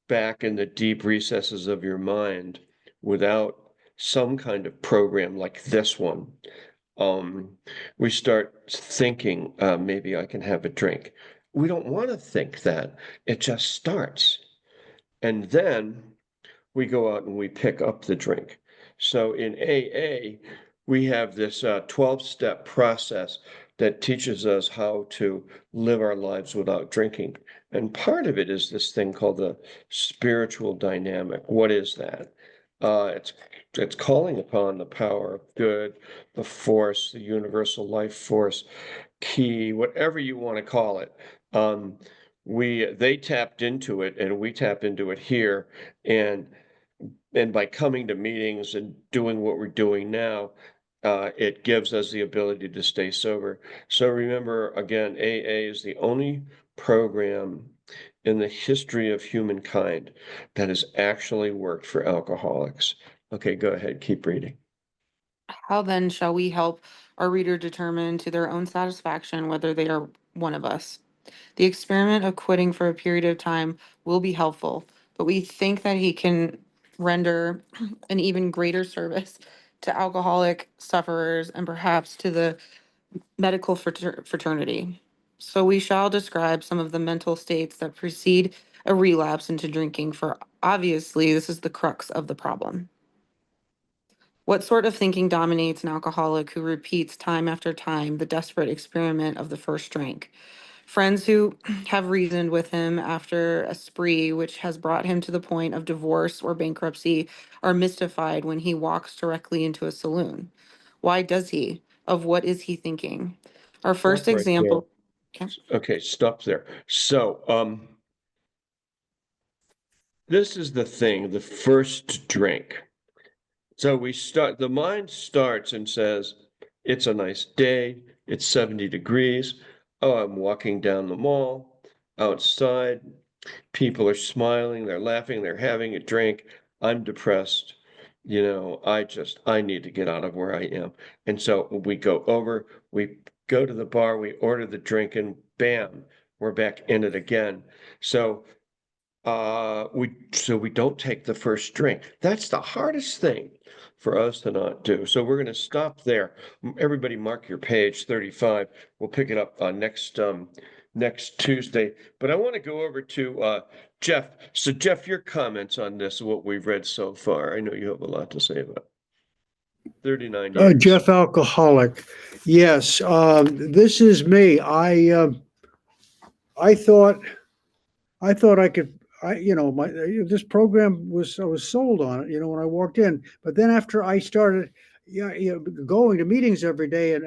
back in the deep recesses of your mind, without some kind of program like this one, we start thinking, maybe I can have a drink. We don't want to think that. It just starts. And then we go out and we pick up the drink. So in AA, we have this 12-step process that teaches us how to live our lives without drinking. And part of it is this thing called the spiritual dynamic. What is that? It's calling upon the power of good, the force, the universal life force, key, whatever you want to call it. They tapped into it, and we tap into it here, and by coming to meetings and doing what we're doing now, it gives us the ability to stay sober. So remember, again, AA is the only program in the history of humankind that has actually worked for alcoholics. Okay, go ahead, keep reading. How then shall we help our reader determine to their own satisfaction whether they are one of us? The experiment of quitting for a period of time will be helpful, but we think that he can render an even greater service to alcoholic sufferers and perhaps to the medical fraternity. So we shall describe some of the mental states that precede a relapse into drinking, for obviously this is the crux of the problem. What sort of thinking dominates an alcoholic who repeats time after time the desperate experiment of the first drink? Friends who have reasoned with him after a spree which has brought him to the point of divorce or bankruptcy are mystified when he walks directly into a saloon. Why does he? Of what is he thinking? Our first Stop right there. example. Okay, stop there. So, this is the thing, the first drink. So the mind starts and says, it's a nice day, it's 70 degrees. Oh, I'm walking down the mall, outside, people are smiling, they're laughing, they're having a drink. I'm depressed. I need to get out of where I am. And so we go over, we go to the bar, we order the drink, and bam, we're back in it again. So we don't take the first drink. That's the hardest thing for us to not do. So we're going to stop there. Everybody mark your page 35. We'll pick it up next Tuesday. But I want to go over to Jeff. So Jeff, your comments on this, what we've read so far. I know you have a lot to say about it. 39 years. Jeff Alcoholic. Yes, this is me. I thought I could, this program I was sold on it, when I walked in. But then after I started, going to meetings every day, and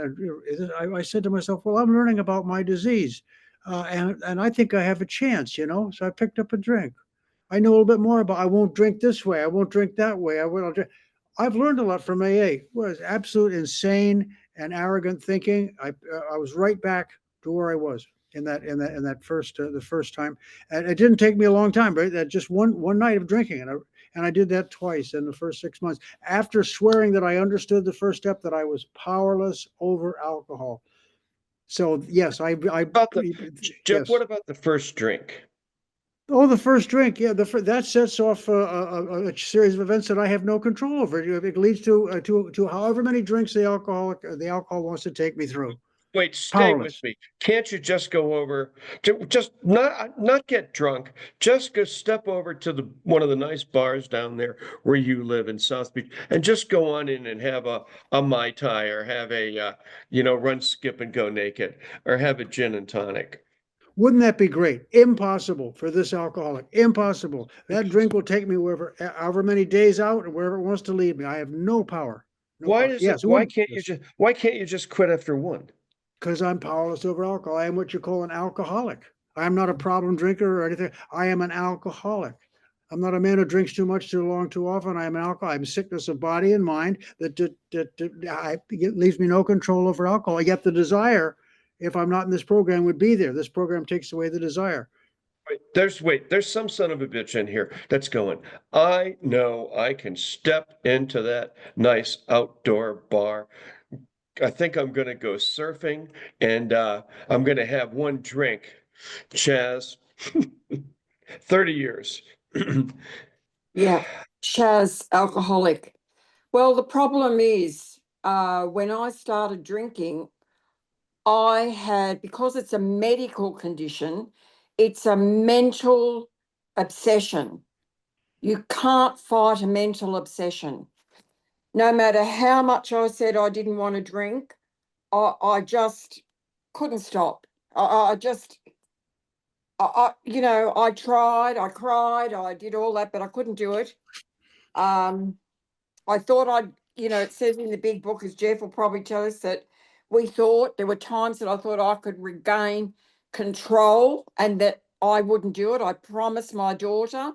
I said to myself, well, I'm learning about my disease, and I think I have a chance, So I picked up a drink. I know a little bit more about. I won't drink this way. I won't drink that way. I'll drink. I've learned a lot from AA. It was absolute insane and arrogant thinking. I was right back to where I was in that first the first time, and it didn't take me a long time, but that just one night of drinking, and I did that twice in the first 6 months after swearing that I understood the first step, that I was powerless over alcohol. So yes, Jeff, what about the first drink? Oh, the first drink, yeah, that sets off a series of events that I have no control over. It leads to however many drinks the alcohol wants to take me through. Wait, stay with Powerless. me. Can't you just go over to just not get drunk? Just go step over to one of the nice bars down there where you live in South Beach, and just go on in and have a Mai Tai, or have a run, skip, and go naked, or have a gin and tonic. Wouldn't that be great? Impossible for this alcoholic. Impossible. That drink will take me however many days out, or wherever it wants to lead me. I have no power. No power. Yes, it Why would. can't you just quit after one? Because I'm powerless over alcohol. I am what you call an alcoholic. I am not a problem drinker or anything. I am an alcoholic. I'm not a man who drinks too much, too long, too often. I am an alcoholic. I'm sickness of body and mind it leaves me no control over alcohol. Yet the desire, if I'm not in this program, would be there. This program takes away the desire. There's some son of a bitch in here that's going, I know I can step into that nice outdoor bar. I think I'm going to go surfing, and I'm going to have one drink. Chaz, 30 years. Yeah, Chaz, alcoholic. Well, the problem is, when I started drinking, I had, because it's a medical condition, it's a mental obsession. You can't fight a mental obsession. No matter how much I said I didn't want to drink, I just couldn't stop. I just, I tried, I cried, I did all that, but I couldn't do it. I thought it says in the big book, as Jeff will probably tell us, that there were times that I thought I could regain control and that I wouldn't do it. I promised my daughter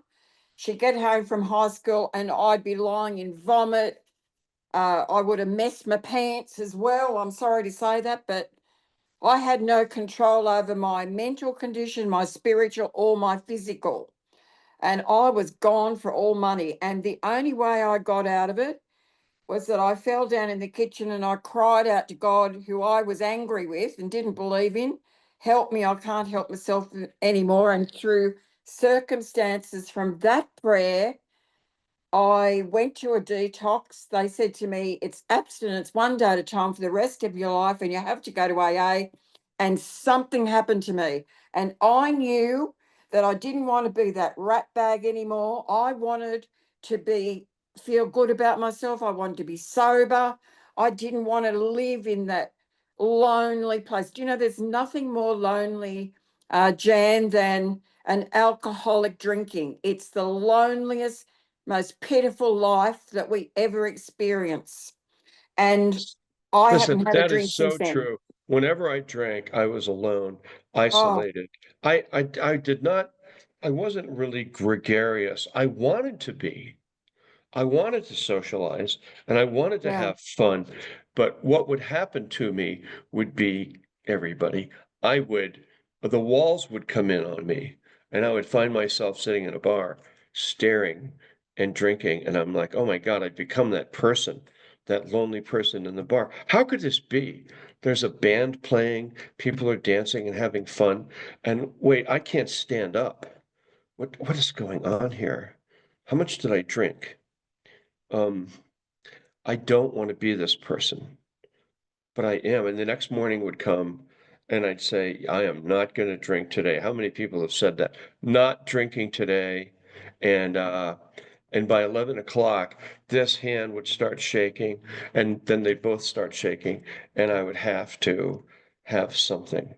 she'd get home from high school and I'd be lying in vomit. I would have messed my pants as well. I'm sorry to say that, but I had no control over my mental condition, my spiritual, or my physical. And I was gone for all money. And the only way I got out of it was that I fell down in the kitchen and I cried out to God, who I was angry with and didn't believe in. Help me, I can't help myself anymore. And through circumstances from that prayer, I went to a detox. They said to me, it's abstinence one day at a time for the rest of your life, and you have to go to AA. And something happened to me. And I knew that I didn't want to be that rat bag anymore. I wanted to feel good about myself. I wanted to be sober. I didn't want to live in that lonely place. Do you know there's nothing more lonely, Jan, than an alcoholic drinking? It's the loneliest, most pitiful life that we ever experience. And I Listen, haven't had a that is drink since so then. true. Whenever I drank, I was alone, Oh, isolated. I did not, I wasn't really gregarious. I wanted to be. I wanted to socialize and I wanted to yeah. have fun, but what would happen to me would be everybody. The walls would come in on me, and I would find myself sitting in a bar, staring and drinking. And I'm like, oh my God, I've become that person, that lonely person in the bar. How could this be? There's a band playing, people are dancing and having fun. And wait, I can't stand up. What is going on here? How much did I drink? um, I don't want to be this person, but I am. And the next morning would come and I'd say, I am not going to drink today. How many people have said that? Not drinking today. And And by 11 o'clock, this hand would start shaking, and then they both start shaking, and I would have to have something.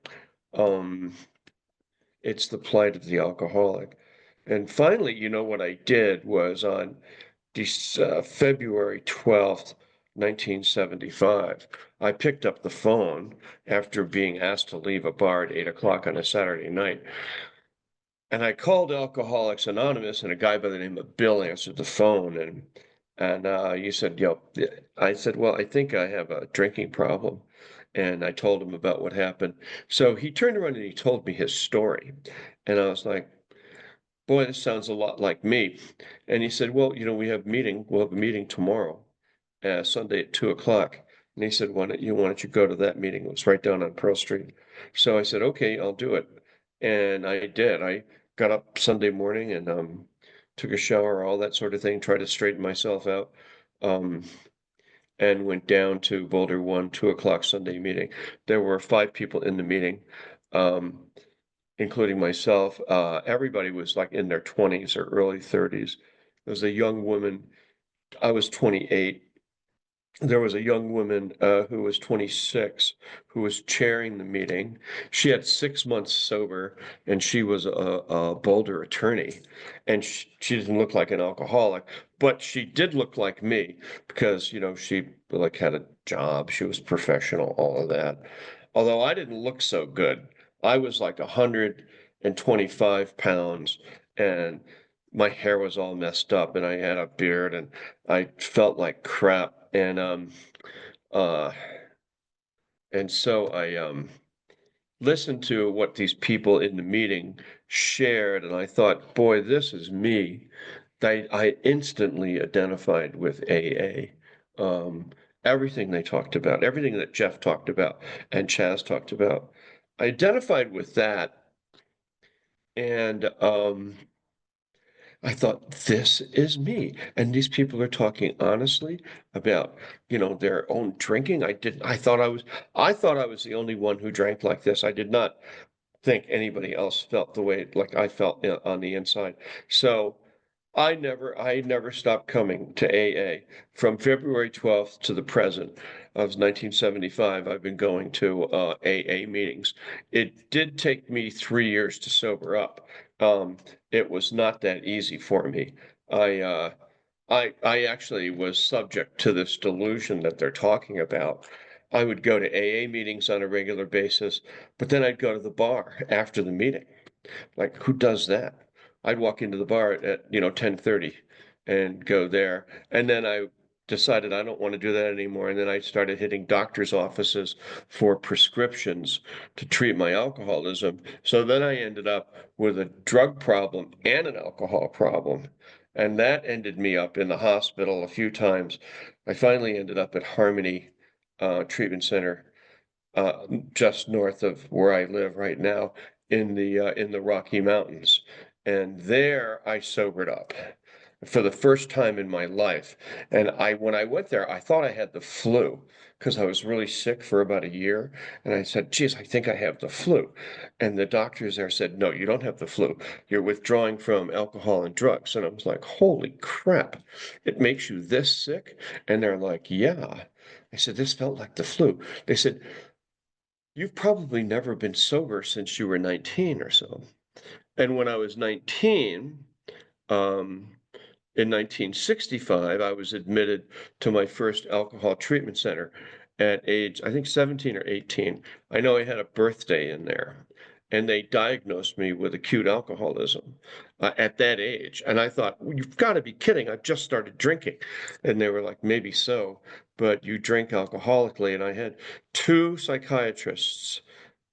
It's the plight of the alcoholic. And finally, you know, what I did was on February 12th, 1975, I picked up the phone after being asked to leave a bar at 8 o'clock on a Saturday night. And I called Alcoholics Anonymous, and a guy by the name of Bill answered the phone, and he said, "Yo," I said, "Well, I think I have a drinking problem." And I told him about what happened. So he turned around and he told me his story. And I was like, boy, this sounds a lot like me. And he said, well, you know, we'll have a meeting tomorrow, Sunday at 2 o'clock. And he said, why don't you go to that meeting? It was right down on Pearl Street. So I said, okay, I'll do it. And I did. I got up Sunday morning and took a shower, all that sort of thing, tried to straighten myself out. And went down to Boulder 1, 2 o'clock Sunday meeting. There were 5 people in the meeting, including myself. Everybody was like in their 20s or early 30s. There was a young woman. I was 28. There was a young woman who was 26 who was chairing the meeting. She had 6 months sober, and she was a Boulder attorney. And she didn't look like an alcoholic, but she did look like me because, you know, she like had a job. She was professional, all of that. Although I didn't look so good. I was like 125 pounds, and my hair was all messed up, and I had a beard, and I felt like crap. Uh and so I listened to what these people in the meeting shared, and I thought, boy, this is me. I instantly identified with AA. Everything they talked about, everything that Jeff talked about and Chaz talked about, I identified with that. And I thought, this is me. And these people are talking honestly about, you know, their own drinking. I thought I was the only one who drank like this. I did not think anybody else felt the way like I felt on the inside. So I never stopped coming to AA from February 12th to the present of 1975. I've been going to AA meetings. It did take me 3 years to sober up. It was not that easy for me. I uh, I actually was subject to this delusion that they're talking about. I would go to AA meetings on a regular basis, but then I'd go to the bar after the meeting. Like, who does that? I'd walk into the bar at, you know, 10:30 and go there. And then I decided I don't want to do that anymore. And then I started hitting doctor's offices for prescriptions to treat my alcoholism. So then I ended up with a drug problem and an alcohol problem. And that ended me up in the hospital a few times. I finally ended up at Harmony Treatment Center, just north of where I live right now in the Rocky Mountains. And there I sobered up for the first time in my life. And when I went there, I thought I had the flu because I was really sick for about a year. And I said, geez, I think I have the flu. And the doctors there said, no, you don't have the flu. You're withdrawing from alcohol and drugs. And I was like, holy crap, it makes you this sick? And they're like, yeah. I said, this felt like the flu. They said, you've probably never been sober since you were 19 or so. And when I was 19, um, in 1965, I was admitted to my first alcohol treatment center at age, I think 17 or 18. I know I had a birthday in there, and they diagnosed me with acute alcoholism at that age. And I thought, well, you've got to be kidding. I've just started drinking. And they were like, maybe so, but you drink alcoholically. And I had 2 psychiatrists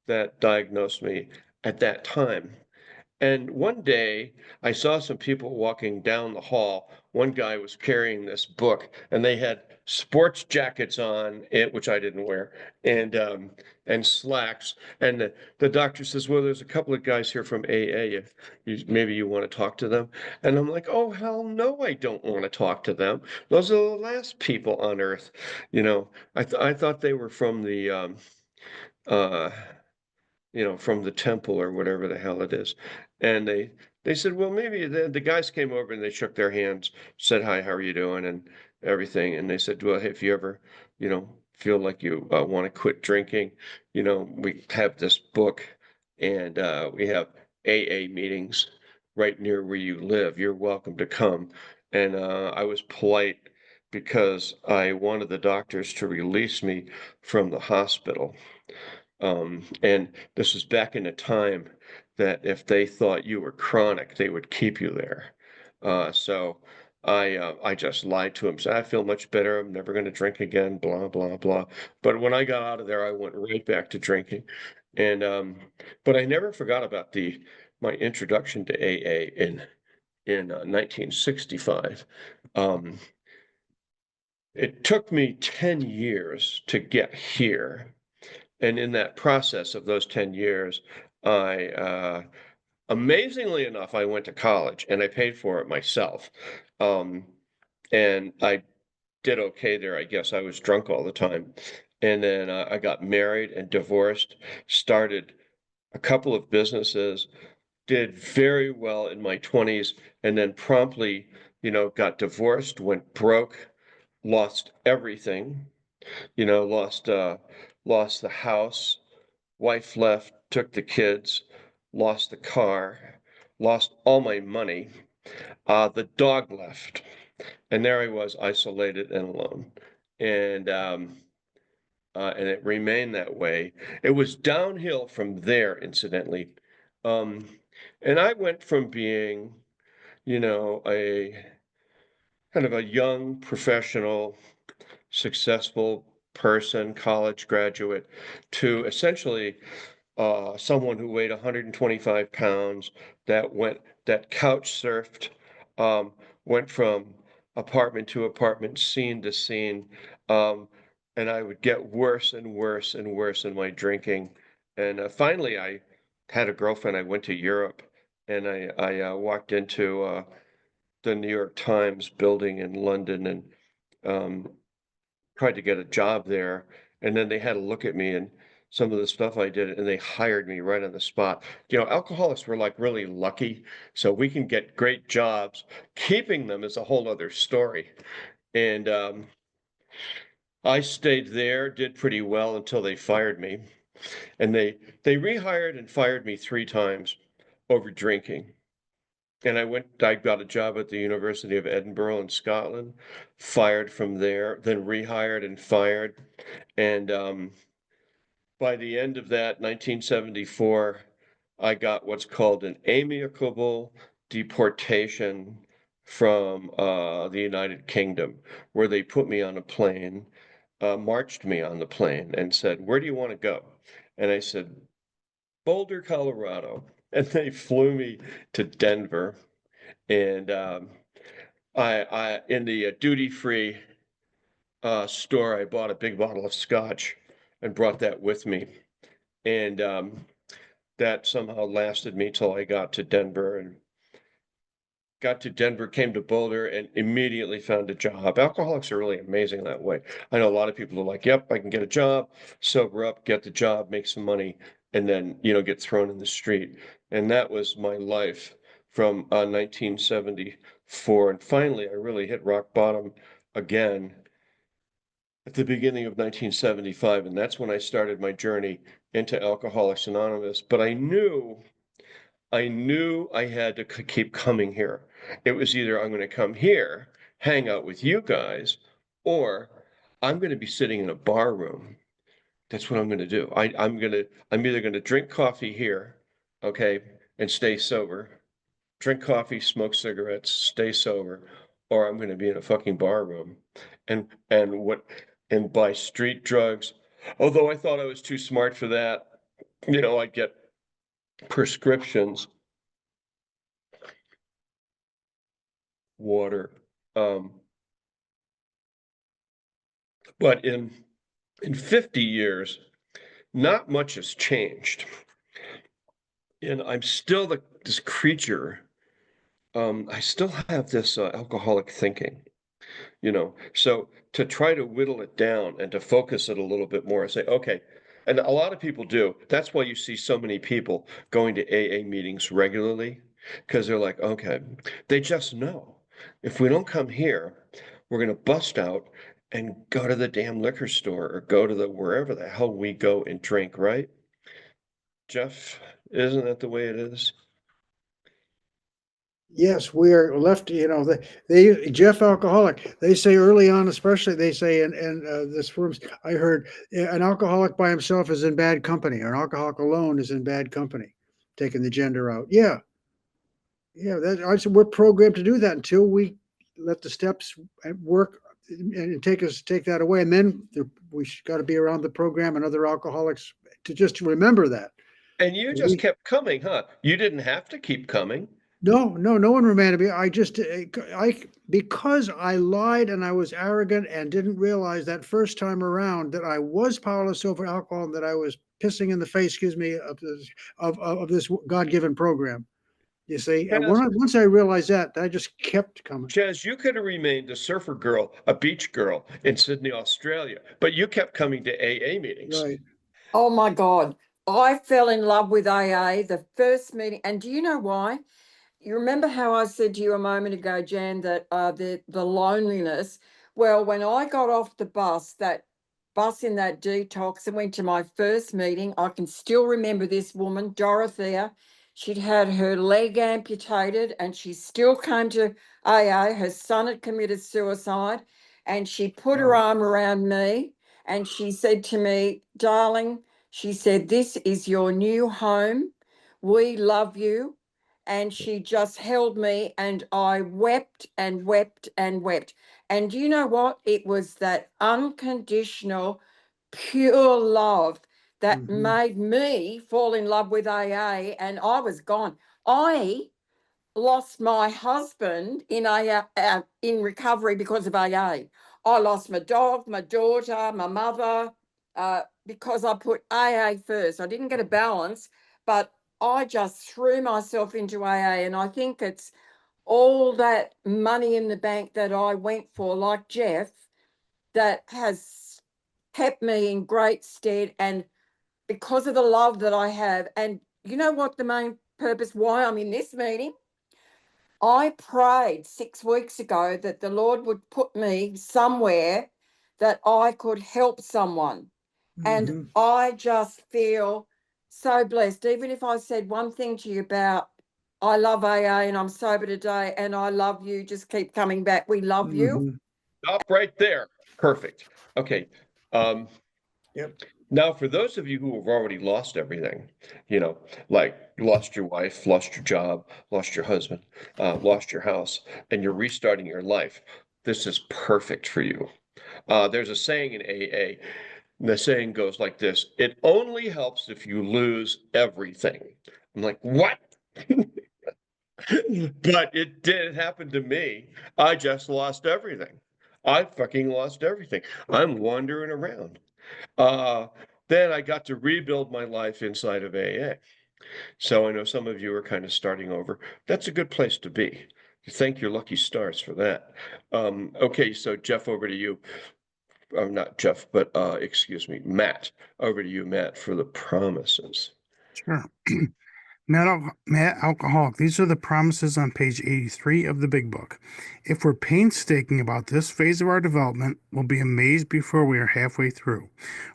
that diagnosed me at that time. And one day I saw some people walking down the hall. One guy was carrying this book, and they had sports jackets on, which I didn't wear, and slacks. And the doctor says, "Well, there's a couple of guys here from AA. If maybe you want to talk to them." And I'm like, "Oh, hell no, I don't want to talk to them. Those are the last people on earth." You know, I thought they were from the uh, you know, from the temple or whatever the hell it is. And they said, well, maybe the guys came over and they shook their hands, said, hi, how are you doing? And everything. And they said, well, if you ever, feel like you want to quit drinking, we have this book and we have AA meetings right near where you live. You're welcome to come. And I was polite because I wanted the doctors to release me from the hospital. And this was back in a time that if they thought you were chronic, they would keep you there. So I just lied to him, said, I feel much better. I'm never going to drink again, blah, blah, blah. But when I got out of there, I went right back to drinking. And but I never forgot about my introduction to AA in 1965. It took me 10 years to get here. And in that process of those 10 years, amazingly enough, I went to college and I paid for it myself. And I did okay there, I guess. I was drunk all the time. And then I got married and divorced, started a couple of businesses, did very well in my 20s, and then promptly, got divorced, went broke, lost everything, lost the house, wife left, took the kids, lost the car, lost all my money. The dog left, and there I was, isolated and alone. And it remained that way. It was downhill from there, incidentally. And I went from being, a kind of a young professional, successful person, college graduate, to essentially someone who weighed 125 pounds, that couch surfed, um, went from apartment to apartment, scene to scene, and I would get worse and worse and worse in my drinking. And finally, I had a girlfriend. I went to Europe, and I walked into the New York Times building in London and um, tried to get a job there. And then they had a look at me and some of the stuff I did, and they hired me right on the spot. Alcoholics were like really lucky. So we can get great jobs. Keeping them is a whole other story. And I stayed there, did pretty well until they fired me. And they rehired and fired me 3 times over drinking. And I got a job at the University of Edinburgh in Scotland, fired from there, then rehired and fired. And by the end of that, 1974, I got what's called an amicable deportation from the United Kingdom, where they put me on a plane, marched me on the plane, and said, where do you want to go? And I said, Boulder, Colorado. And they flew me to Denver. And I in the duty-free store, I bought a big bottle of scotch and brought that with me. And that somehow lasted me till I got to Denver came to Boulder, and immediately found a job. Alcoholics are really amazing that way. I know a lot of people are like, yep, I can get a job, sober up, get the job, make some money, and then, get thrown in the street. And that was my life from 1974. And finally, I really hit rock bottom again at the beginning of 1975. And that's when I started my journey into Alcoholics Anonymous. But I knew I had to keep coming here. It was either I'm going to come here, hang out with you guys, or I'm going to be sitting in a bar room. That's what I'm going to do. I'm either going to drink coffee here, okay, and stay sober, drink coffee, smoke cigarettes, stay sober, or I'm going to be in a fucking bar room and buy street drugs. Although I thought I was too smart for that, I'd get prescriptions, water. But in 50 years, not much has changed. And I'm still this creature. I still have this alcoholic thinking, So to try to whittle it down and to focus it a little bit more, I say, okay, and a lot of people do. That's why you see so many people going to AA meetings regularly, because they're like, okay, they just know if we don't come here, we're going to bust out and go to the damn liquor store or go to the wherever the hell we go and drink, right? Jeff, isn't that the way it is? Yes, we are left, Jeff alcoholic, they say early on, especially they say in this rooms, I heard an alcoholic by himself is in bad company, or an alcoholic alone is in bad company, taking the gender out. Yeah. Yeah, I said we're programmed to do that until we let the steps work and take that away. And then we got to be around the program and other alcoholics to just remember that. And you just kept coming, huh? You didn't have to keep coming. No one remanded me. Because I lied and I was arrogant and didn't realize that first time around that I was powerless over alcohol and that I was pissing in the face, excuse me, of this God-given program. You see, and once I realized that, I just kept coming. Chaz, you could have remained a surfer girl, a beach girl in Sydney, Australia, but you kept coming to AA meetings. Right. Oh my God. I fell in love with AA the first meeting. And do you know why? You remember how I said to you a moment ago, Jan, that the loneliness. Well, when I got off the bus, that bus in that detox and went to my first meeting, I can still remember this woman, Dorothea. She'd had her leg amputated and she still came to AA. Her son had committed suicide and she put her arm around me and she said to me, darling, she said, this is your new home. We love you. And she just held me and I wept and wept and wept. And you know what? It was that unconditional, pure love that made me fall in love with AA, and I was gone. I lost my husband in in recovery because of AA. I lost my dog, my daughter, my mother, because I put AA first. I didn't get a balance, but I just threw myself into AA, and I think it's all that money in the bank that I went for, like Jeff, that has kept me in great stead, and because of the love that I have. And you know what the main purpose why I'm in this meeting? I prayed 6 weeks ago that the Lord would put me somewhere that I could help someone. And I just feel so blessed. Even if I said one thing to you about, I love AA and I'm sober today and I love you, just keep coming back. We love you. Stop right there. Perfect. Okay. Yep. Now, for those of you who have already lost everything, like lost your wife, lost your job, lost your husband, lost your house, and you're restarting your life, this is perfect for you. There's a saying in AA, and the saying goes like this: it only helps if you lose everything. I'm like, what? But it did happen to me. I just lost everything. I fucking lost everything. I'm wandering around. Then I got to rebuild my life inside of AA. So I know some of you are kind of starting over. That's a good place to be. Thank your lucky stars for that. Okay, so Jeff, over to you. Not Jeff, but excuse me, Matt. Over to you, Matt, for the promises. Sure. Matt Alcoholic, these are the promises on page 83 of the Big Book. If we're painstaking about this phase of our development, we'll be amazed before we are halfway through.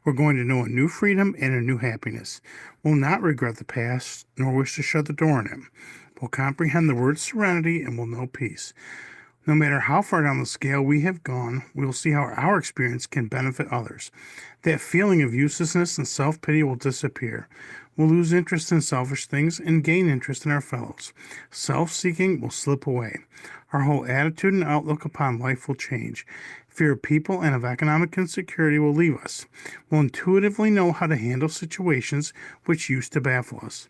We're going to know a new freedom and a new happiness. We'll not regret the past, nor wish to shut the door on it. We'll comprehend the word serenity and we'll know peace. No matter how far down the scale we have gone, we will see how our experience can benefit others. That feeling of uselessness and self-pity will disappear. We'll lose interest in selfish things and gain interest in our fellows. Self-seeking will slip away. Our whole attitude and outlook upon life will change. Fear of people and of economic insecurity will leave us. We'll intuitively know how to handle situations which used to baffle us.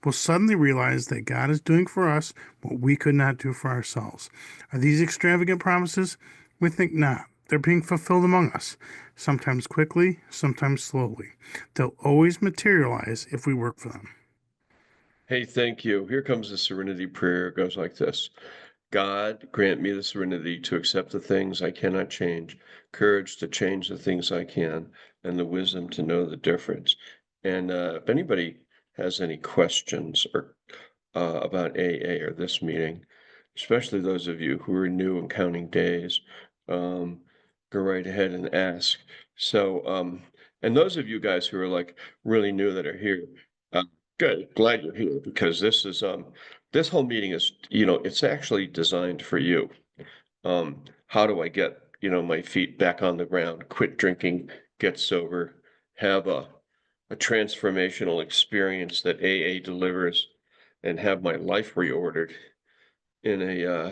We'll suddenly realize that God is doing for us what we could not do for ourselves. Are these extravagant promises? We think not. They're being fulfilled among us, sometimes quickly, sometimes slowly. They'll always materialize if we work for them. Hey, thank you. Here comes the serenity prayer. It goes like this. God, grant me the serenity to accept the things I cannot change, courage to change the things I can, and the wisdom to know the difference. And if anybody has any questions or about AA or this meeting, especially those of you who are new and counting days, go right ahead and ask. So, and those of you guys who are like really new that are here, good, glad you're here because this is this whole meeting is, it's actually designed for you. How do I get, my feet back on the ground, quit drinking, get sober, have a transformational experience that AA delivers, and have my life reordered in a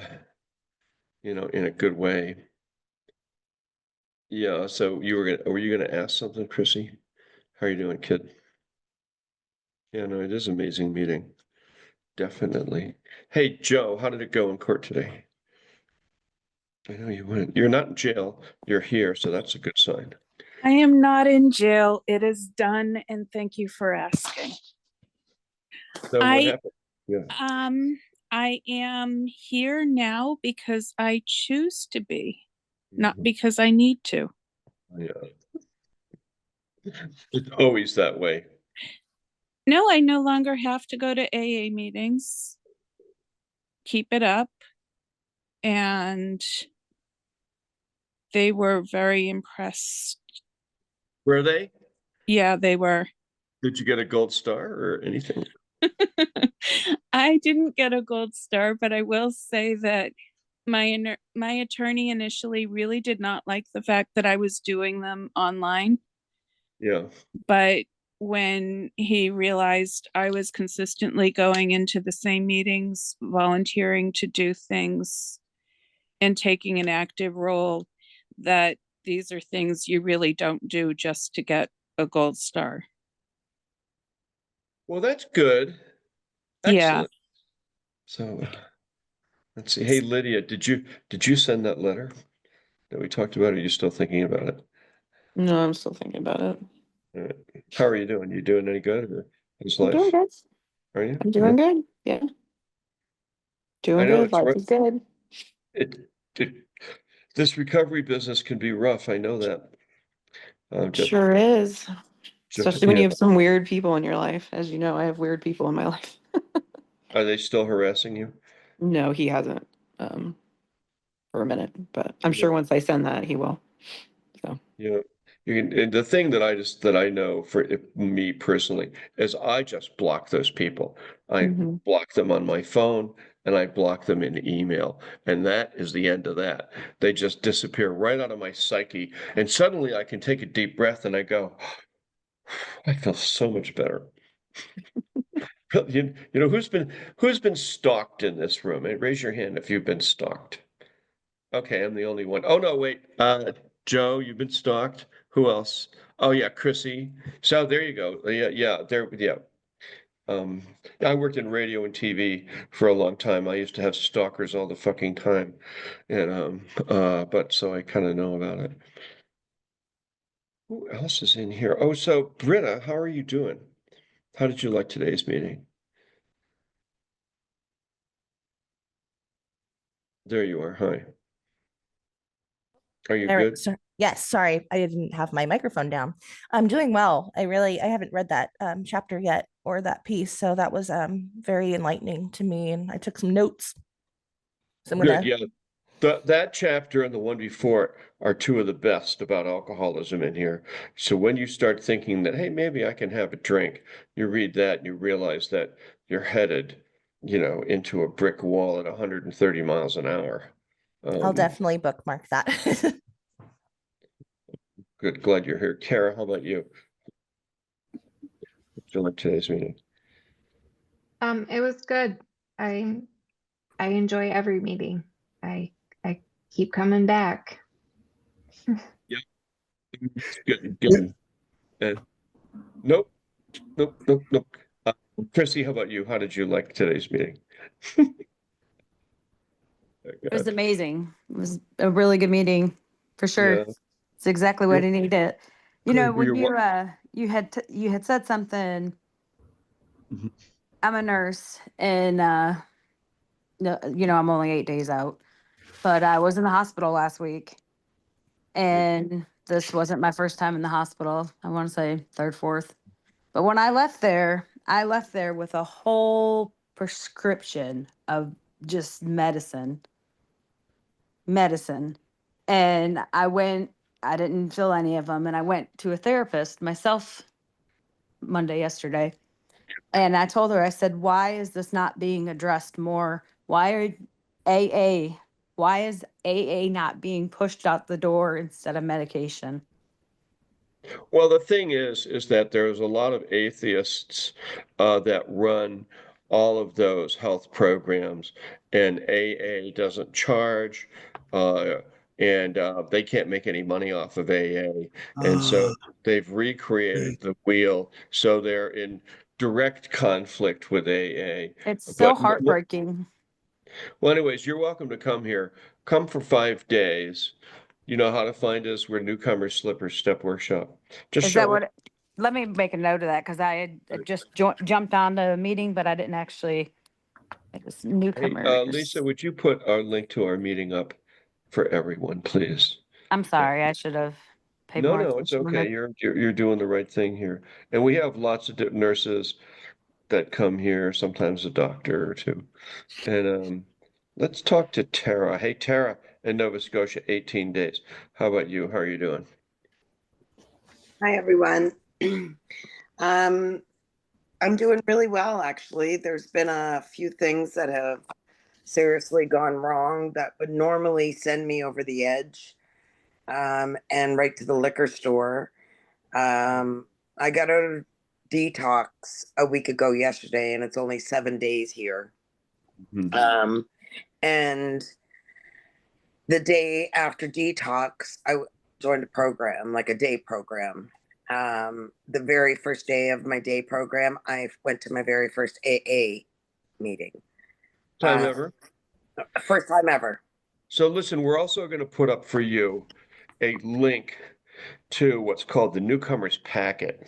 in a good way. Yeah, so were you gonna ask something, Chrissy? How are you doing, kid? Yeah, no, it is an amazing meeting. Definitely. Hey, Joe, how did it go in court today? I know you went. You're not in jail. You're here, so that's a good sign. I am not in jail. It is done, and thank you for asking. So what happened? Yeah. I am here now because I choose to be, not because I need to. Yeah. It's always that way. No, I no longer have to go to AA meetings. Keep it up. And they were very impressed. Were they? Yeah, they were. Did you get a gold star or anything? I didn't get a gold star, but I will say that my attorney initially really did not like the fact that I was doing them online. Yeah. But when he realized I was consistently going into the same meetings, volunteering to do things, and taking an active role, that these are things you really don't do just to get a gold star. Well, that's good. Yeah. Excellent. So let's see. Hey, Lydia, did you send that letter that we talked about? Or are you still thinking about it? No, I'm still thinking about it. All right. How are you doing? You doing any good or how's I'm doing life? good. Are you? I'm doing good. Yeah. I Doing know good. it's Life rough. is good. It this recovery business can be rough. I know that. Sure is. Especially when Yeah. you have some weird people in your life. As you know, I have weird people in my life. Are they still harassing you? No, he hasn't for a minute, but I'm sure Yeah. once I send that, he will. So You can, and the thing that I know for me personally is I just block those people. I Mhm. block them on my phone and I block them in email, and that is the end of that. They just disappear right out of my psyche, and suddenly I can take a deep breath and I go, I feel so much better. You know who's been stalked in this room? Hey, raise your hand if you've been stalked. Okay, I'm the only one. Oh no, wait. Joe, you've been stalked. Who else? Oh yeah, Chrissy. So there you go. Yeah. Um, I worked in radio and TV for a long time. I used to have stalkers all the fucking time. And but so I kind of know about it. Who else is in here? Oh, so Britta, how are you doing? How did you like today's meeting? There you are. Hi. Are you All right. good? So, yes, sorry, I didn't have my microphone down. I'm doing well. I haven't read that chapter yet or that piece, so that was very enlightening to me, and I took some notes. So I'm Good, gonna. yeah. That chapter and the one before are two of the best about alcoholism in here. So when you start thinking that, hey, maybe I can have a drink, you read that and you realize that you're headed, into a brick wall at 130 miles an hour. I'll definitely bookmark that. Good, glad you're here. Kara, how about you? What did you like today's meeting? It was good. I enjoy every meeting. I keep coming back. Yeah, good, good. Nope, nope. Chrissy, how about you? How did you like today's meeting? It was amazing. It was a really good meeting, for sure. Yeah. It's exactly what I needed. You know, Good. Were when you you had said something, Mhm. I'm a nurse and no, I'm only 8 days out, but I was in the hospital last week and this wasn't my first time in the hospital. I want to say third, fourth. But when I left there with a whole prescription of just medicine. And I didn't fill any of them. And I went to a therapist myself yesterday. And I told her, I said, why is this not being addressed more? Why is AA not being pushed out the door instead of medication? Well, the thing is that there's a lot of atheists that run all of those health programs, and AA doesn't charge, and they can't make any money off of AA, and so they've recreated the wheel, so they're in direct conflict with AA. It's so But heartbreaking. well, anyways, you're welcome to come here. Come for 5 days. You know how to find us. We're Newcomer Slipper Step Workshop. Just Is that show up. what? Let me make a note of that because I had just jumped on the meeting, but I didn't actually. It was Hey, newcomers. Lisa, would you put our link to our meeting up for everyone, please? I'm sorry, I should have paid No, more no, it's attention. okay. You're doing the right thing here. And we have lots of nurses that come here, sometimes a doctor or two. And let's talk to Tara. Hey, Tara, in Nova Scotia, 18 days. How about you? How are you doing? Hi, everyone. I'm doing really well, actually. There's been a few things that have seriously gone wrong that would normally send me over the edge, and right to the liquor store. I got a detox a week ago yesterday, and it's only 7 days here. And the day after detox, I joined a program, like a day program. The very first day of my day program, I went to my very first AA meeting. Time ever? First time ever. So listen, we're also going to put up for you a link to what's called the Newcomers Packet.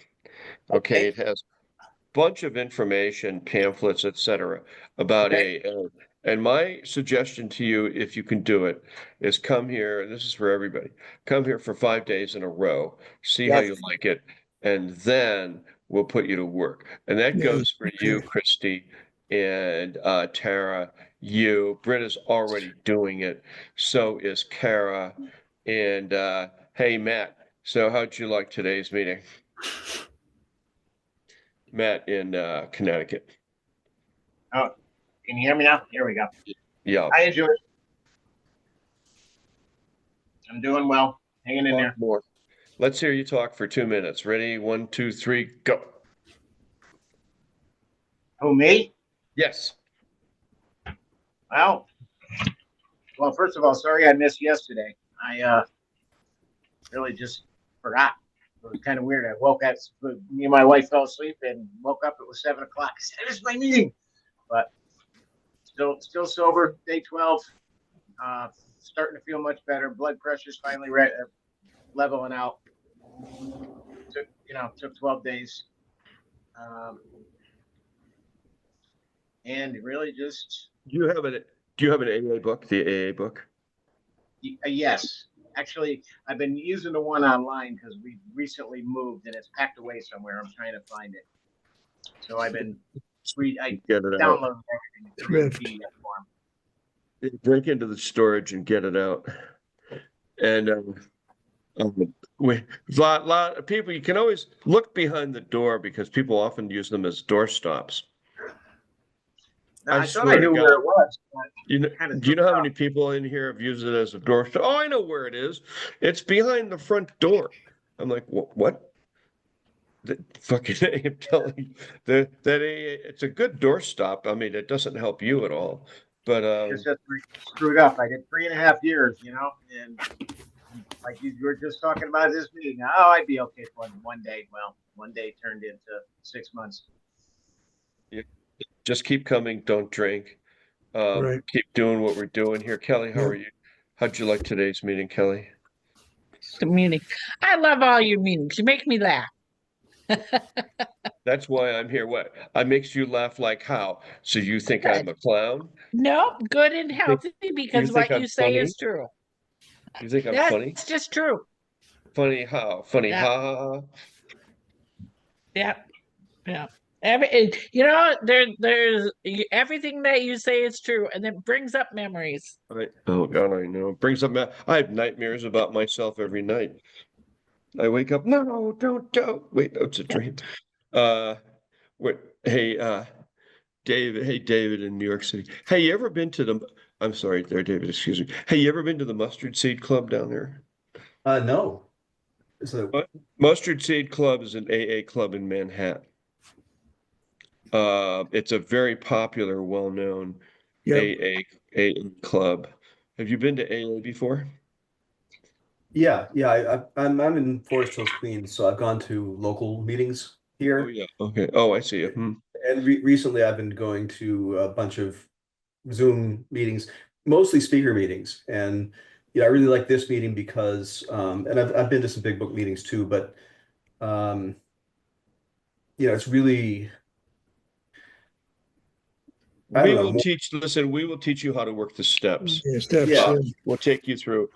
Okay, it has a bunch of information, pamphlets, etc., about AA. And my suggestion to you, if you can do it, is come here. This is for everybody. Come here for 5 days in a row, see how you like it, and then we'll put you to work. And that goes for you, Christy, and Tara, you. Britta's already doing it. So is Kara. And hey, Matt. So how'd you like today's meeting? Matt in Connecticut. Oh, can you hear me now? Here we go. Yeah. I enjoy it. I'm doing well. Hanging in there. More. Let's hear you talk for 2 minutes. Ready? 1, 2, 3, go. Who, me? Yes. Well, first of all, sorry I missed yesterday. I really just forgot. It was kind of weird. I woke up, me and my wife fell asleep and woke up. It was 7 o'clock. I said, "This is my meeting," but still sober. Day 12. Starting to feel much better. Blood pressure's finally leveling out. Took 12 days. And really just. Do you have an AA book? The AA book? Yes. Actually, I've been using the one online because we recently moved and it's packed away somewhere. I'm trying to find it. So I've been downloading everything. Thrift. Break into the storage and get it out. And a lot of people, you can always look behind the door because people often use them as door stops. I thought I knew where it was. Do you know how many people in here have used it as a door stop? Oh, I know where it is. It's behind the front door. I'm like, what? I'm telling you, it's a good doorstop. I mean, it doesn't help you at all, but just screwed up. I did 3.5 years, and like you were just talking about this meeting. Oh, I'd be okay for one day. Well, one day turned into 6 months. Yeah. Just keep coming. Don't drink. Keep doing what we're doing here. Kelly, how are you? How'd you like today's meeting, Kelly? The meeting. I love all your meetings. You make me laugh. That's why I'm here. What? I makes you laugh like how? So you think I'm a clown? No, good and healthy because what you say is true. You think I'm funny? It's just true. Funny how? Funny Yeah. ha ha ha. Yeah. There's everything that you say is true, and it brings up memories. Oh God, I know. Brings up. I have nightmares about myself every night. I wake up. No, don't. Wait, no, it's a dream. Uh, what? Hey, David. Hey, David in New York City. Hey, you ever been to the? I'm sorry, there, David. Excuse me. Hey, you ever been to the Mustard Seed Club down there? No. So Mustard Seed Club is an AA club in Manhattan. It's a very popular, well-known Yep. AA club. Have you been to AA before? yeah, I'm in Forest Hills, Queens, so I've gone to local meetings Oh here. yeah. Okay. Oh, I see. Hmm. And recently I've been going to a bunch of Zoom meetings, mostly speaker meetings. And I really like this meeting because and I've been to some big book meetings too, but um it's really, I We don't know, will more, teach, listen, we will teach you how to work the steps. Yeah, steps. yeah. Yeah. We'll take you through.